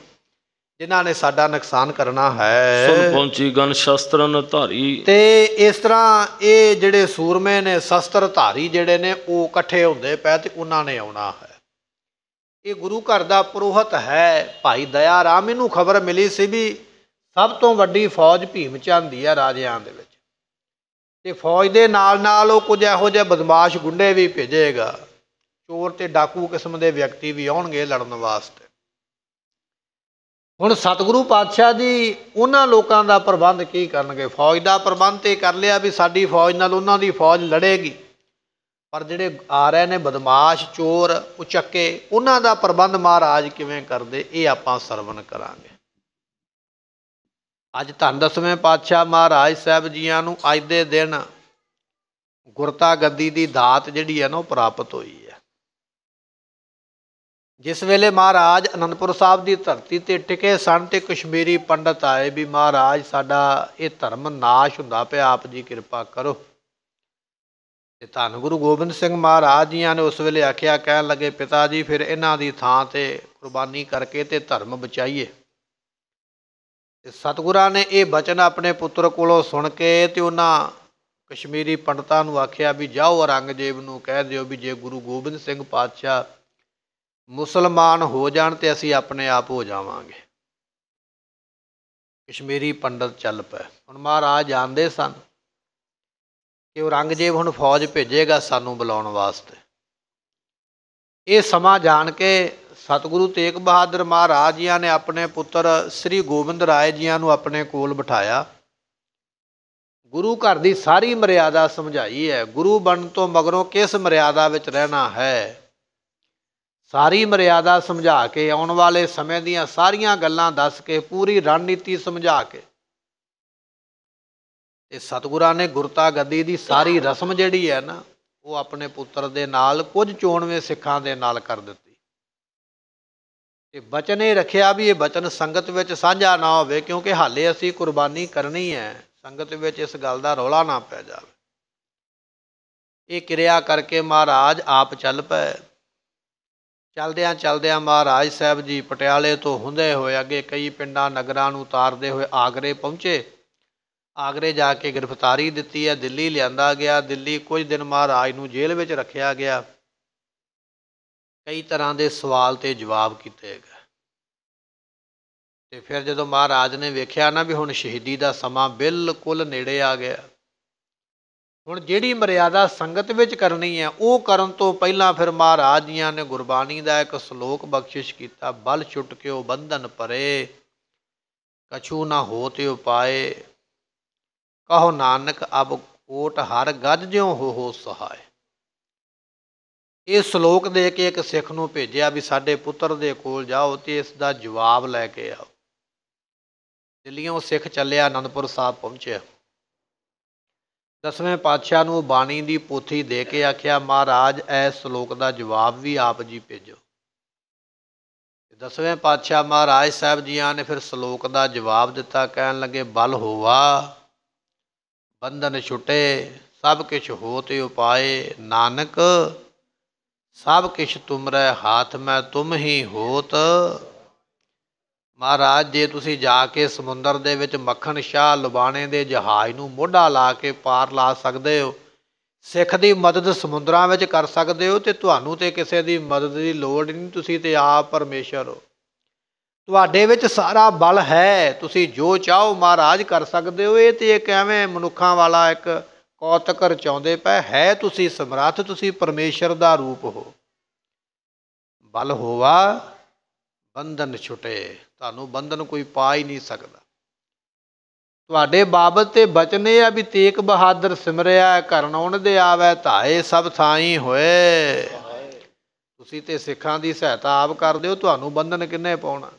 ਜਿਨ੍ਹਾਂ ਨੇ ਸਾਡਾ ਨੁਕਸਾਨ ਕਰਨਾ ਹੈ। ਸੁਣ ਪਹੁੰਚੀ ਗਨ ਸ਼ਸਤਰਨ ਧਾਰੀ। ਤੇ ਇਸ ਤਰ੍ਹਾਂ ਇਹ ਜਿਹੜੇ ਸੂਰਮੇ ਨੇ, ਸ਼ਸਤਰ ਧਾਰੀ ਜਿਹੜੇ ਨੇ, ਉਹ ਇਕੱਠੇ ਹੁੰਦੇ ਪਏ ਤੇ ਉਹਨਾਂ ਨੇ ਆਉਣਾ ਹੈ। ਇਹ ਗੁਰੂ ਘਰ ਦਾ ਪੁਰੋਹਿਤ ਹੈ ਭਾਈ ਦਇਆ ਰਾਮ। ਇਹਨੂੰ ਖਬਰ ਮਿਲੀ ਸੀ ਵੀ ਸਭ ਤੋਂ ਵੱਡੀ ਫੌਜ ਭੀਮ ਚੰਦ ਦੀ ਹੈ ਰਾਜਿਆਂ ਦੇ ਵਿੱਚ, ਤੇ ਫੌਜ ਦੇ ਨਾਲ ਨਾਲ ਉਹ ਕੁਝ ਇਹੋ ਜਿਹੇ ਬਦਮਾਸ਼ ਗੁੰਡੇ ਵੀ ਭੇਜੇਗਾ, ਚੋਰ ਤੇ ਡਾਕੂ ਕਿਸਮ ਦੇ ਵਿਅਕਤੀ ਵੀ ਆਉਣਗੇ ਲੜਨ ਵਾਸਤੇ। ਹੁਣ ਸਤਿਗੁਰੂ ਪਾਤਸ਼ਾਹ ਜੀ ਉਹਨਾਂ ਲੋਕਾਂ ਦਾ ਪ੍ਰਬੰਧ ਕੀ ਕਰਨਗੇ? ਫੌਜ ਦਾ ਪ੍ਰਬੰਧ ਤੇ ਕਰ ਲਿਆ ਵੀ ਸਾਡੀ ਫੌਜ ਨਾਲ ਉਹਨਾਂ ਦੀ ਫੌਜ ਲੜੇਗੀ, ਪਰ ਜਿਹੜੇ ਆ ਰਹੇ ਨੇ ਬਦਮਾਸ਼, ਚੋਰ, ਉਚੱਕੇ, ਉਹਨਾਂ ਦਾ ਪ੍ਰਬੰਧ ਮਹਾਰਾਜ ਕਿਵੇਂ ਕਰਦੇ, ਇਹ ਆਪਾਂ ਸਰਵਣ ਕਰਾਂਗੇ। ਅੱਜ ਧੰਨ 10ਵੇਂ ਪਾਤਸ਼ਾਹ ਮਹਾਰਾਜ ਸਾਹਿਬ ਜੀਆਂ ਨੂੰ ਅੱਜ ਦੇ ਦਿਨ ਗੁਰਤਾ ਗੱਦੀ ਦੀ ਦਾਤ ਜਿਹੜੀ ਹੈ ਨਾ ਉਹ ਪ੍ਰਾਪਤ ਹੋਈ ਹੈ। ਜਿਸ ਵੇਲੇ ਮਹਾਰਾਜ ਅਨੰਦਪੁਰ ਸਾਹਿਬ ਦੀ ਧਰਤੀ ਤੇ ਟਿਕੇ ਸਨ ਤੇ ਕਸ਼ਮੀਰੀ ਪੰਡਤ ਆਏ ਵੀ ਮਹਾਰਾਜ ਸਾਡਾ ਇਹ ਧਰਮ ਨਾਸ਼ ਹੁੰਦਾ ਪਿਆ, ਆਪ ਜੀ ਕਿਰਪਾ ਕਰੋ। ਤੇ ਧੰਨ ਗੁਰੂ ਗੋਬਿੰਦ ਸਿੰਘ ਮਹਾਰਾਜ ਜੀਆਂ ਨੇ ਉਸ ਵੇਲੇ ਆਖਿਆ, ਕਹਿਣ ਲੱਗੇ, ਪਿਤਾ ਜੀ ਫਿਰ ਇਹਨਾਂ ਦੀ ਥਾਂ ਤੇ ਕੁਰਬਾਨੀ ਕਰਕੇ ਤੇ ਧਰਮ ਬਚਾਈਏ। ਤੇ ਸਤਿਗੁਰਾਂ ਨੇ ਇਹ ਬਚਨ ਆਪਣੇ ਪੁੱਤਰ ਕੋਲੋਂ ਸੁਣ ਕੇ ਤੇ ਉਹਨਾਂ ਕਸ਼ਮੀਰੀ ਪੰਡਤਾਂ ਨੂੰ ਆਖਿਆ ਵੀ ਜਾਓ ਔਰੰਗਜ਼ੇਬ ਨੂੰ ਕਹਿ ਦਿਓ ਵੀ ਜੇ ਗੁਰੂ ਗੋਬਿੰਦ ਸਿੰਘ ਪਾਤਸ਼ਾਹ ਮੁਸਲਮਾਨ ਹੋ ਜਾਣ ਤੇ ਅਸੀਂ ਆਪਣੇ ਆਪ ਹੋ ਜਾਵਾਂਗੇ। ਕਸ਼ਮੀਰੀ ਪੰਡਤ ਚੱਲ ਪਏ। ਹੁਣ ਮਹਾਰਾਜ ਜਾਣਦੇ ਸਨ ਕਿ ਔਰੰਗਜ਼ੇਬ ਹੁਣ ਫੌਜ ਭੇਜੇਗਾ ਸਾਨੂੰ ਬੁਲਾਉਣ ਵਾਸਤੇ। ਇਹ ਸਮਾਂ ਜਾਣ ਕੇ ਸਤਿਗੁਰੂ ਤੇਗ ਬਹਾਦਰ ਮਹਾਰਾਜ ਜੀਆਂ ਨੇ ਆਪਣੇ ਪੁੱਤਰ ਸ੍ਰੀ ਗੋਬਿੰਦ ਰਾਏ ਜੀਆਂ ਨੂੰ ਆਪਣੇ ਕੋਲ ਬਿਠਾਇਆ। ਗੁਰੂ ਘਰ ਦੀ ਸਾਰੀ ਮਰਿਆਦਾ ਸਮਝਾਈ ਹੈ। ਗੁਰੂ ਬਣਨ ਤੋਂ ਮਗਰੋਂ ਕਿਸ ਮਰਿਆਦਾ ਵਿੱਚ ਰਹਿਣਾ ਹੈ, ਸਾਰੀ ਮਰਿਆਦਾ ਸਮਝਾ ਕੇ, ਆਉਣ ਵਾਲੇ ਸਮੇਂ ਦੀਆਂ ਸਾਰੀਆਂ ਗੱਲਾਂ ਦੱਸ ਕੇ, ਪੂਰੀ ਰਣਨੀਤੀ ਸਮਝਾ ਕੇ ਤੇ ਸਤਿਗੁਰਾਂ ਨੇ ਗੁਰਤਾ ਗੱਦੀ ਦੀ ਸਾਰੀ ਰਸਮ ਜਿਹੜੀ ਹੈ ਨਾ, ਉਹ ਆਪਣੇ ਪੁੱਤਰ ਦੇ ਨਾਲ ਕੁਝ ਚੋਣਵੇਂ ਸਿੱਖਾਂ ਦੇ ਨਾਲ ਕਰ ਦਿੱਤੀ। ਤੇ ਬਚਨ ਇਹ ਰੱਖਿਆ ਵੀ ਇਹ ਬਚਨ ਸੰਗਤ ਵਿੱਚ ਸਾਂਝਾ ਨਾ ਹੋਵੇ, ਕਿਉਂਕਿ ਹਾਲੇ ਅਸੀਂ ਕੁਰਬਾਨੀ ਕਰਨੀ ਹੈ, ਸੰਗਤ ਵਿੱਚ ਇਸ ਗੱਲ ਦਾ ਰੌਲਾ ਨਾ ਪੈ ਜਾਵੇ। ਇਹ ਕਿਰਿਆ ਕਰਕੇ ਮਹਾਰਾਜ ਆਪ ਚੱਲ ਪਏ। ਚਲਦਿਆਂ ਚਲਦਿਆਂ ਮਹਾਰਾਜ ਸਾਹਿਬ ਜੀ ਪਟਿਆਲੇ ਤੋਂ ਹੁੰਦੇ ਹੋਏ ਅੱਗੇ ਕਈ ਪਿੰਡਾਂ ਨਗਰਾਂ ਨੂੰ ਉਤਾਰਦੇ ਹੋਏ ਆਗਰੇ ਪਹੁੰਚੇ। ਆਗਰੇ ਜਾ ਕੇ ਗ੍ਰਿਫਤਾਰੀ ਦਿੱਤੀ ਹੈ, ਦਿੱਲੀ ਲਿਆਂਦਾ ਗਿਆ। ਦਿੱਲੀ ਕੁਝ ਦਿਨ ਮਹਾਰਾਜ ਨੂੰ ਜੇਲ੍ਹ ਵਿੱਚ ਰੱਖਿਆ ਗਿਆ। ਕਈ ਤਰ੍ਹਾਂ ਦੇ ਸਵਾਲ ਤੇ ਜਵਾਬ ਕੀਤੇ ਗਏ। ਤੇ ਫਿਰ ਜਦੋਂ ਮਹਾਰਾਜ ਨੇ ਵੇਖਿਆ ਨਾ ਵੀ ਹੁਣ ਸ਼ਹੀਦੀ ਦਾ ਸਮਾਂ ਬਿਲਕੁਲ ਨੇੜੇ ਆ ਗਿਆ, ਹੁਣ ਜਿਹੜੀ ਮਰਿਆਦਾ ਸੰਗਤ ਵਿੱਚ ਕਰਨੀ ਹੈ ਉਹ ਕਰਨ ਤੋਂ ਪਹਿਲਾਂ ਫਿਰ ਮਹਾਰਾਜ ਜੀਆਂ ਨੇ ਗੁਰਬਾਣੀ ਦਾ ਇੱਕ ਸ਼ਲੋਕ ਬਖਸ਼ਿਸ਼ ਕੀਤਾ। ਬਲ ਛੁਟਕਿਓ ਬੰਧਨ ਪਰੇ, ਕਛੂ ਨਾ ਹੋਤ ਉਪਾਏ, ਕਹੋ ਨਾਨਕ ਅਬ ਓਟ ਹਰ ਗੱਜ ਜਿਉ ਹੋ ਸਹਾਏ। ਇਹ ਸ਼ਲੋਕ ਦੇ ਕੇ ਇੱਕ ਸਿੱਖ ਨੂੰ ਭੇਜਿਆ ਵੀ ਸਾਡੇ ਪੁੱਤਰ ਦੇ ਕੋਲ ਜਾਓ ਤੇ ਇਸ ਦਾ ਜਵਾਬ ਲੈ ਕੇ ਆਓ। ਦਿੱਲੀਓਂ ਸਿੱਖ ਚੱਲਿਆ, ਅਨੰਦਪੁਰ ਸਾਹਿਬ ਪਹੁੰਚਿਆ। 10ਵੇਂ ਪਾਤਸ਼ਾਹ ਨੂੰ ਬਾਣੀ ਦੀ ਪੋਥੀ ਦੇ ਕੇ ਆਖਿਆ, ਮਹਾਰਾਜ ਇਸ ਸ਼ਲੋਕ ਦਾ ਜਵਾਬ ਵੀ ਆਪ ਜੀ ਭੇਜੋ। 10ਵੇਂ ਪਾਤਸ਼ਾਹ ਮਹਾਰਾਜ ਸਾਹਿਬ ਜੀਆਂ ਨੇ ਫਿਰ ਸ਼ਲੋਕ ਦਾ ਜਵਾਬ ਦਿੱਤਾ। ਕਹਿਣ ਲੱਗੇ, ਬਲ ਹੋਵਾ ਬੰਧਨ ਛੁਟੇ, ਸਭ ਕਿਛ ਹੋਤ ਉਪਾਏ, ਨਾਨਕ ਸਭ ਕਿਛ ਤੁਮਰੇ ਹਾਥ ਮੈਂ ਤੁਮ ਹੀ ਹੋਤ। ਮਹਾਰਾਜ ਜੇ ਤੁਸੀਂ ਜਾ ਕੇ ਸਮੁੰਦਰ ਦੇ ਵਿੱਚ ਮੱਖਣ ਸ਼ਾਹ ਲੁਬਾਣੇ ਦੇ ਜਹਾਜ਼ ਨੂੰ ਮੋਢਾ ਲਾ ਕੇ ਪਾਰ ਲਾ ਸਕਦੇ ਹੋ, ਸਿੱਖ ਦੀ ਮਦਦ ਸਮੁੰਦਰਾਂ ਵਿੱਚ ਕਰ ਸਕਦੇ ਹੋ, ਤੇ ਤੁਹਾਨੂੰ ਤੇ ਕਿਸੇ ਦੀ ਮਦਦ ਦੀ ਲੋੜ ਨਹੀਂ, ਤੁਸੀਂ ਤੇ ਆਪ ਪਰਮੇਸ਼ਰ ਹੋ। ਤੁਹਾਡੇ ਵਿੱਚ ਸਾਰਾ ਬਲ ਹੈ, ਤੁਸੀਂ ਜੋ ਚਾਹੋ ਮਹਾਰਾਜ ਕਰ ਸਕਦੇ ਹੋ। ਇਹ ਤੇ ਇੱਕ ਐਵੇਂ ਮਨੁੱਖਾਂ ਵਾਲਾ ਇੱਕ ਕੌਤਕ ਰਚਾਉਂਦੇ ਪਏ ਹੈ, ਤੁਸੀਂ ਸਮਰੱਥ, ਤੁਸੀਂ ਪਰਮੇਸ਼ਰ ਦਾ ਰੂਪ ਹੋ। ਬਲ ਹੋਵਾ ਬੰਧਨ ਛੁਟੇ, ਤੁਹਾਨੂੰ ਬੰਧਨ ਕੋਈ ਪਾ ਹੀ ਨਹੀਂ ਸਕਦਾ। ਤੁਹਾਡੇ ਬਾਬਤ ਤੇ ਬਚਨ ਇਹ ਆ ਵੀ ਤੇਗ ਬਹਾਦਰ ਸਿਮਰਿਆ, ਘਰਨ ਆਉਣ ਦੇ ਆਵੈ ਧਾਏ, ਸਭ ਥਾਈ ਹੋਏ। ਤੁਸੀਂ ਤੇ ਸਿੱਖਾਂ ਦੀ ਸਹਾਇਤਾ ਆਪ ਕਰਦੇ ਹੋ, ਤੁਹਾਨੂੰ ਬੰਧਨ ਕਿੰਨੇ ਪਾਉਣਾ।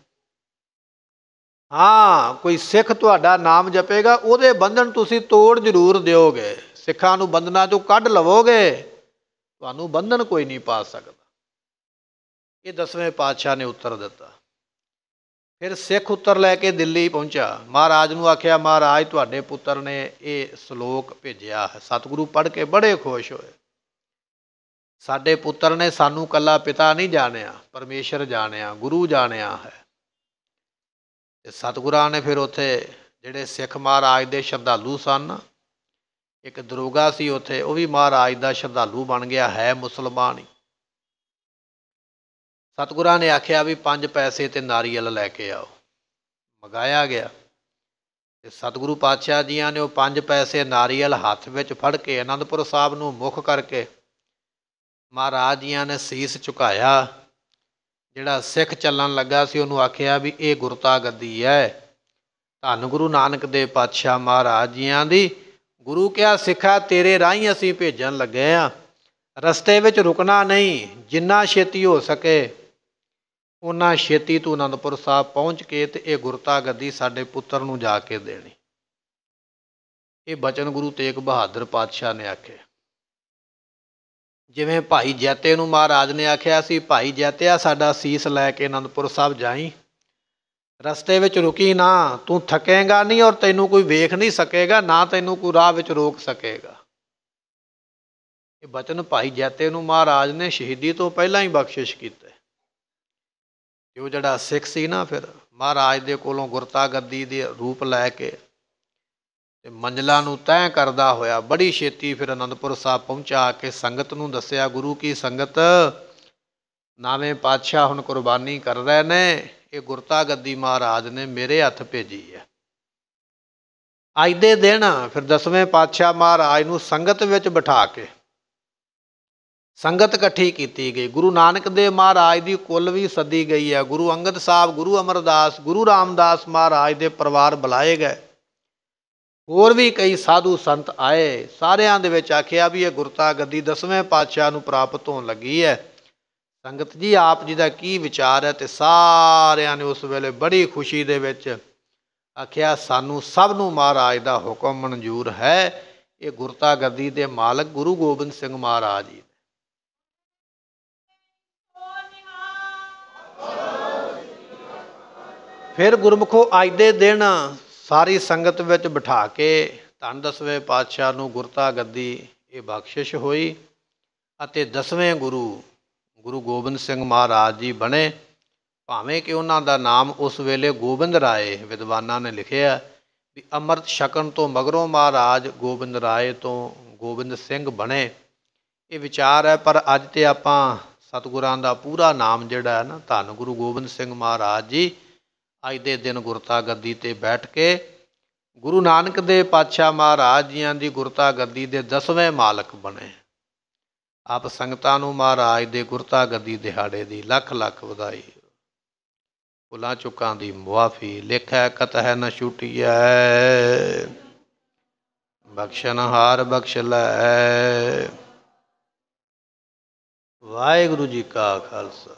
ਹਾਂ, ਕੋਈ ਸਿੱਖ ਤੁਹਾਡਾ ਨਾਮ ਜਪੇਗਾ, ਉਹਦੇ ਬੰਧਨ ਤੁਸੀਂ ਤੋੜ ਜ਼ਰੂਰ ਦਿਓਗੇ। ਸਿੱਖਾਂ ਨੂੰ ਬੰਧਨਾਂ ਚੋਂ ਕੱਢ ਲਵੋਗੇ, ਤੁਹਾਨੂੰ ਬੰਧਨ ਕੋਈ ਨਹੀਂ ਪਾ ਸਕਦਾ। ਇਹ 10ਵੇਂ ਪਾਤਸ਼ਾਹ ਨੇ ਉੱਤਰ ਦਿੱਤਾ। ਫਿਰ ਸਿੱਖ ਉੱਤਰ ਲੈ ਕੇ ਦਿੱਲੀ ਪਹੁੰਚਾ। ਮਹਾਰਾਜ ਨੂੰ ਆਖਿਆ, ਮਹਾਰਾਜ ਤੁਹਾਡੇ ਪੁੱਤਰ ਨੇ ਇਹ ਸ਼ਲੋਕ ਭੇਜਿਆ ਹੈ। ਸਤਿਗੁਰੂ ਪੜ੍ਹ ਕੇ ਬੜੇ ਖੁਸ਼ ਹੋਏ। ਸਾਡੇ ਪੁੱਤਰ ਨੇ ਸਾਨੂੰ ਇਕੱਲਾ ਪਿਤਾ ਨਹੀਂ ਜਾਣਿਆ, ਪਰਮੇਸ਼ਰ ਜਾਣਿਆ, ਗੁਰੂ ਜਾਣਿਆ ਹੈ। ਤੇ ਸਤਿਗੁਰਾਂ ਨੇ ਫਿਰ ਉੱਥੇ ਜਿਹੜੇ ਸਿੱਖ ਮਹਾਰਾਜ ਦੇ ਸ਼ਰਧਾਲੂ ਸਨ, ਇੱਕ ਦਰੋਗਾ ਸੀ ਉੱਥੇ, ਉਹ ਵੀ ਮਹਾਰਾਜ ਦਾ ਸ਼ਰਧਾਲੂ ਬਣ ਗਿਆ, ਹੈ ਮੁਸਲਮਾਨ ਹੀ। ਸਤਿਗੁਰਾਂ ਨੇ ਆਖਿਆ ਵੀ 5 ਪੈਸੇ ਤੇ ਨਾਰੀਅਲ ਲੈ ਕੇ ਆਓ। ਮੰਗਾਇਆ ਗਿਆ ਤੇ ਸਤਿਗੁਰੂ ਪਾਤਸ਼ਾਹ ਜੀਆਂ ਨੇ ਉਹ 5 ਪੈਸੇ ਨਾਰੀਅਲ ਹੱਥ ਵਿੱਚ ਫੜ ਕੇ ਅਨੰਦਪੁਰ ਸਾਹਿਬ ਨੂੰ ਮੁੱਖ ਕਰਕੇ ਮਹਾਰਾਜ ਜੀਆਂ ਨੇ ਸੀਸ ਝੁਕਾਇਆ। ਜਿਹੜਾ ਸਿੱਖ ਚੱਲਣ ਲੱਗਾ ਸੀ ਉਹਨੂੰ ਆਖਿਆ ਵੀ ਇਹ ਗੁਰਤਾ ਗੱਦੀ ਹੈ, ਧੰਨ ਗੁਰੂ ਨਾਨਕ ਦੇਵ ਪਾਤਸ਼ਾਹ ਮਹਾਰਾਜ ਜੀਆਂ ਦੀ। ਗੁਰੂ ਕਿਹਾ, ਸਿੱਖਾ ਤੇਰੇ ਰਾਹੀਂ ਅਸੀਂ ਭੇਜਣ ਲੱਗੇ ਹਾਂ, ਰਸਤੇ ਵਿੱਚ ਰੁਕਣਾ ਨਹੀਂ। ਜਿੰਨਾ ਛੇਤੀ ਹੋ ਸਕੇ ਓਨਾ ਛੇਤੀ ਤੂੰ ਅਨੰਦਪੁਰ ਸਾਹਿਬ ਪਹੁੰਚ ਕੇ ਤੇ ਇਹ ਗੁਰਤਾ ਗੱਦੀ ਸਾਡੇ ਪੁੱਤਰ ਨੂੰ ਜਾ ਕੇ ਦੇਣੀ। ਇਹ ਬਚਨ ਗੁਰੂ ਤੇਗ ਬਹਾਦਰ ਪਾਤਸ਼ਾਹ ਨੇ ਆਖੇ। ਜਿਵੇਂ ਭਾਈ ਜੈਤੇ ਨੂੰ ਮਹਾਰਾਜ ਨੇ ਆਖਿਆ ਸੀ, ਭਾਈ ਜੈਤਿਆ ਸਾਡਾ ਸੀਸ ਲੈ ਕੇ ਅਨੰਦਪੁਰ ਸਾਹਿਬ ਜਾਈਂ, ਰਸਤੇ ਵਿੱਚ ਰੁਕੀ ਨਾ, ਤੂੰ ਥਕੇਗਾ ਨਹੀਂ ਔਰ ਤੈਨੂੰ ਕੋਈ ਵੇਖ ਨਹੀਂ ਸਕੇਗਾ, ਨਾ ਤੈਨੂੰ ਕੋਈ ਰਾਹ ਵਿੱਚ ਰੋਕ ਸਕੇਗਾ। ਇਹ ਬਚਨ ਭਾਈ ਜੈਤੇ ਨੂੰ ਮਹਾਰਾਜ ਨੇ ਸ਼ਹੀਦੀ ਤੋਂ ਪਹਿਲਾਂ ਹੀ ਬਖਸ਼ਿਸ਼ ਕੀਤੇ। ਤੇ ਉਹ ਜਿਹੜਾ ਸਿੱਖ ਸੀ ਨਾ, ਫਿਰ ਮਹਾਰਾਜ ਦੇ ਕੋਲੋਂ ਗੁਰਤਾ ਗੱਦੀ ਦੇ ਰੂਪ ਲੈ ਕੇ ਤੇ ਮੰਜ਼ਲਾਂ ਨੂੰ ਤੈਅ ਕਰਦਾ ਹੋਇਆ ਬੜੀ ਛੇਤੀ ਫਿਰ ਅਨੰਦਪੁਰ ਸਾਹਿਬ ਪਹੁੰਚਾ ਕੇ ਸੰਗਤ ਨੂੰ ਦੱਸਿਆ, ਗੁਰੂ ਕੀ ਸੰਗਤ, ਨਾਵੇਂ ਪਾਤਸ਼ਾਹ ਹੁਣ ਕੁਰਬਾਨੀ ਕਰ ਰਹੇ ਨੇ, ਇਹ ਗੁਰਤਾ ਗੱਦੀ ਮਹਾਰਾਜ ਨੇ ਮੇਰੇ ਹੱਥ ਭੇਜੀ ਹੈ। ਅੱਜ ਦੇ ਦਿਨ ਫਿਰ 10ਵੇਂ ਪਾਤਸ਼ਾਹ ਮਹਾਰਾਜ ਨੂੰ ਸੰਗਤ ਵਿੱਚ ਬਿਠਾ ਕੇ ਸੰਗਤ ਇਕੱਠੀ ਕੀਤੀ ਗਈ। ਗੁਰੂ ਨਾਨਕ ਦੇਵ ਮਹਾਰਾਜ ਦੀ ਕੁੱਲ ਵੀ ਸੱਦੀ ਗਈ ਹੈ। ਗੁਰੂ ਅੰਗਦ ਸਾਹਿਬ, ਗੁਰੂ ਅਮਰਦਾਸ, ਗੁਰੂ ਰਾਮਦਾਸ ਮਹਾਰਾਜ ਦੇ ਪਰਿਵਾਰ ਬੁਲਾਏ ਗਏ। ਹੋਰ ਵੀ ਕਈ ਸਾਧੂ ਸੰਤ ਆਏ। ਸਾਰਿਆਂ ਦੇ ਵਿੱਚ ਆਖਿਆ ਵੀ ਇਹ ਗੁਰਤਾ ਗੱਦੀ 10ਵੇਂ ਪਾਤਸ਼ਾਹ ਨੂੰ ਪ੍ਰਾਪਤ ਹੋਣ ਲੱਗੀ ਹੈ। ਸੰਗਤ ਜੀ, ਆਪ ਜੀ ਦਾ ਕੀ ਵਿਚਾਰ ਹੈ? ਤੇ ਸਾਰਿਆਂ ਨੇ ਉਸ ਵੇਲੇ ਬੜੀ ਖੁਸ਼ੀ ਦੇ ਵਿੱਚ ਆਖਿਆ, ਸਾਨੂੰ ਸਭ ਨੂੰ ਮਹਾਰਾਜ ਦਾ ਹੁਕਮ ਮਨਜ਼ੂਰ ਹੈ। ਇਹ ਗੁਰਤਾ ਗੱਦੀ ਦੇ ਮਾਲਕ ਗੁਰੂ ਗੋਬਿੰਦ ਸਿੰਘ ਮਹਾਰਾਜ ਜੀ। ਫਿਰ ਗੁਰਮੁਖੋ, ਅੱਜ ਦੇ ਦਿਨ ਸਾਰੀ ਸੰਗਤ ਵਿੱਚ ਬਿਠਾ ਕੇ ਧੰਨ 10ਵੇਂ ਪਾਤਸ਼ਾਹ ਨੂੰ ਗੁਰਤਾ ਗੱਦੀ ਇਹ ਬਖਸ਼ਿਸ਼ ਹੋਈ ਅਤੇ 10ਵੇਂ ਗੁਰੂ ਗੋਬਿੰਦ ਸਿੰਘ ਮਹਾਰਾਜ ਜੀ ਬਣੇ। ਭਾਵੇਂ ਕਿ ਉਹਨਾਂ ਦਾ ਨਾਮ ਉਸ ਵੇਲੇ ਗੋਬਿੰਦ ਰਾਏ, ਵਿਦਵਾਨਾਂ ਨੇ ਲਿਖਿਆ ਵੀ ਅੰਮ੍ਰਿਤ ਛਕਣ ਤੋਂ ਮਗਰੋਂ ਮਹਾਰਾਜ ਗੋਬਿੰਦ ਰਾਏ ਤੋਂ ਗੋਬਿੰਦ ਸਿੰਘ ਬਣੇ। ਇਹ ਵਿਚਾਰ ਹੈ, ਪਰ ਅੱਜ ਤੇ ਆਪਾਂ ਸਤਿਗੁਰਾਂ ਦਾ ਪੂਰਾ ਨਾਮ ਜਿਹੜਾ ਹੈ ਨਾ, ਧੰਨ ਗੁਰੂ ਗੋਬਿੰਦ ਸਿੰਘ ਮਹਾਰਾਜ ਜੀ ਅੱਜ ਦੇ ਦਿਨ ਗੁਰਤਾ ਗੱਦੀ 'ਤੇ ਬੈਠ ਕੇ ਗੁਰੂ ਨਾਨਕ ਦੇਵ ਪਾਤਸ਼ਾਹ ਮਹਾਰਾਜ ਜੀਆਂ ਦੀ ਗੁਰਤਾ ਗੱਦੀ ਦੇ 10ਵੇਂ ਮਾਲਕ ਬਣੇ। ਆਪ ਸੰਗਤਾਂ ਨੂੰ ਮਹਾਰਾਜ ਦੇ ਗੁਰਤਾ ਗੱਦੀ ਦਿਹਾੜੇ ਦੀ ਲੱਖ ਲੱਖ ਵਧਾਈ। ਭੁੱਲਾਂ ਚੁੱਕਾਂ ਦੀ ਮੁਆਫੀ, ਲਿਖੈ ਕਤਹਿ ਨ ਛੁਟੀਐ, ਬਖਸ਼ਨਹਾਰ ਬਖਸ਼ ਲੈ। ਵਾਹਿਗੁਰੂ ਜੀ ਕਾ ਖਾਲਸਾ,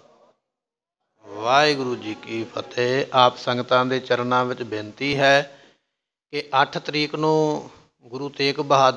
ਵਾਹਿਗੁਰੂ ਜੀ ਕੀ ਫਤਿਹ। ਆਪ ਸੰਗਤਾਂ ਦੇ ਚਰਨਾਂ ਵਿੱਚ ਬੇਨਤੀ ਹੈ ਕਿ 8 ਤਰੀਕ ਨੂੰ ਗੁਰੂ ਤੇਗ ਬਹਾਦਰ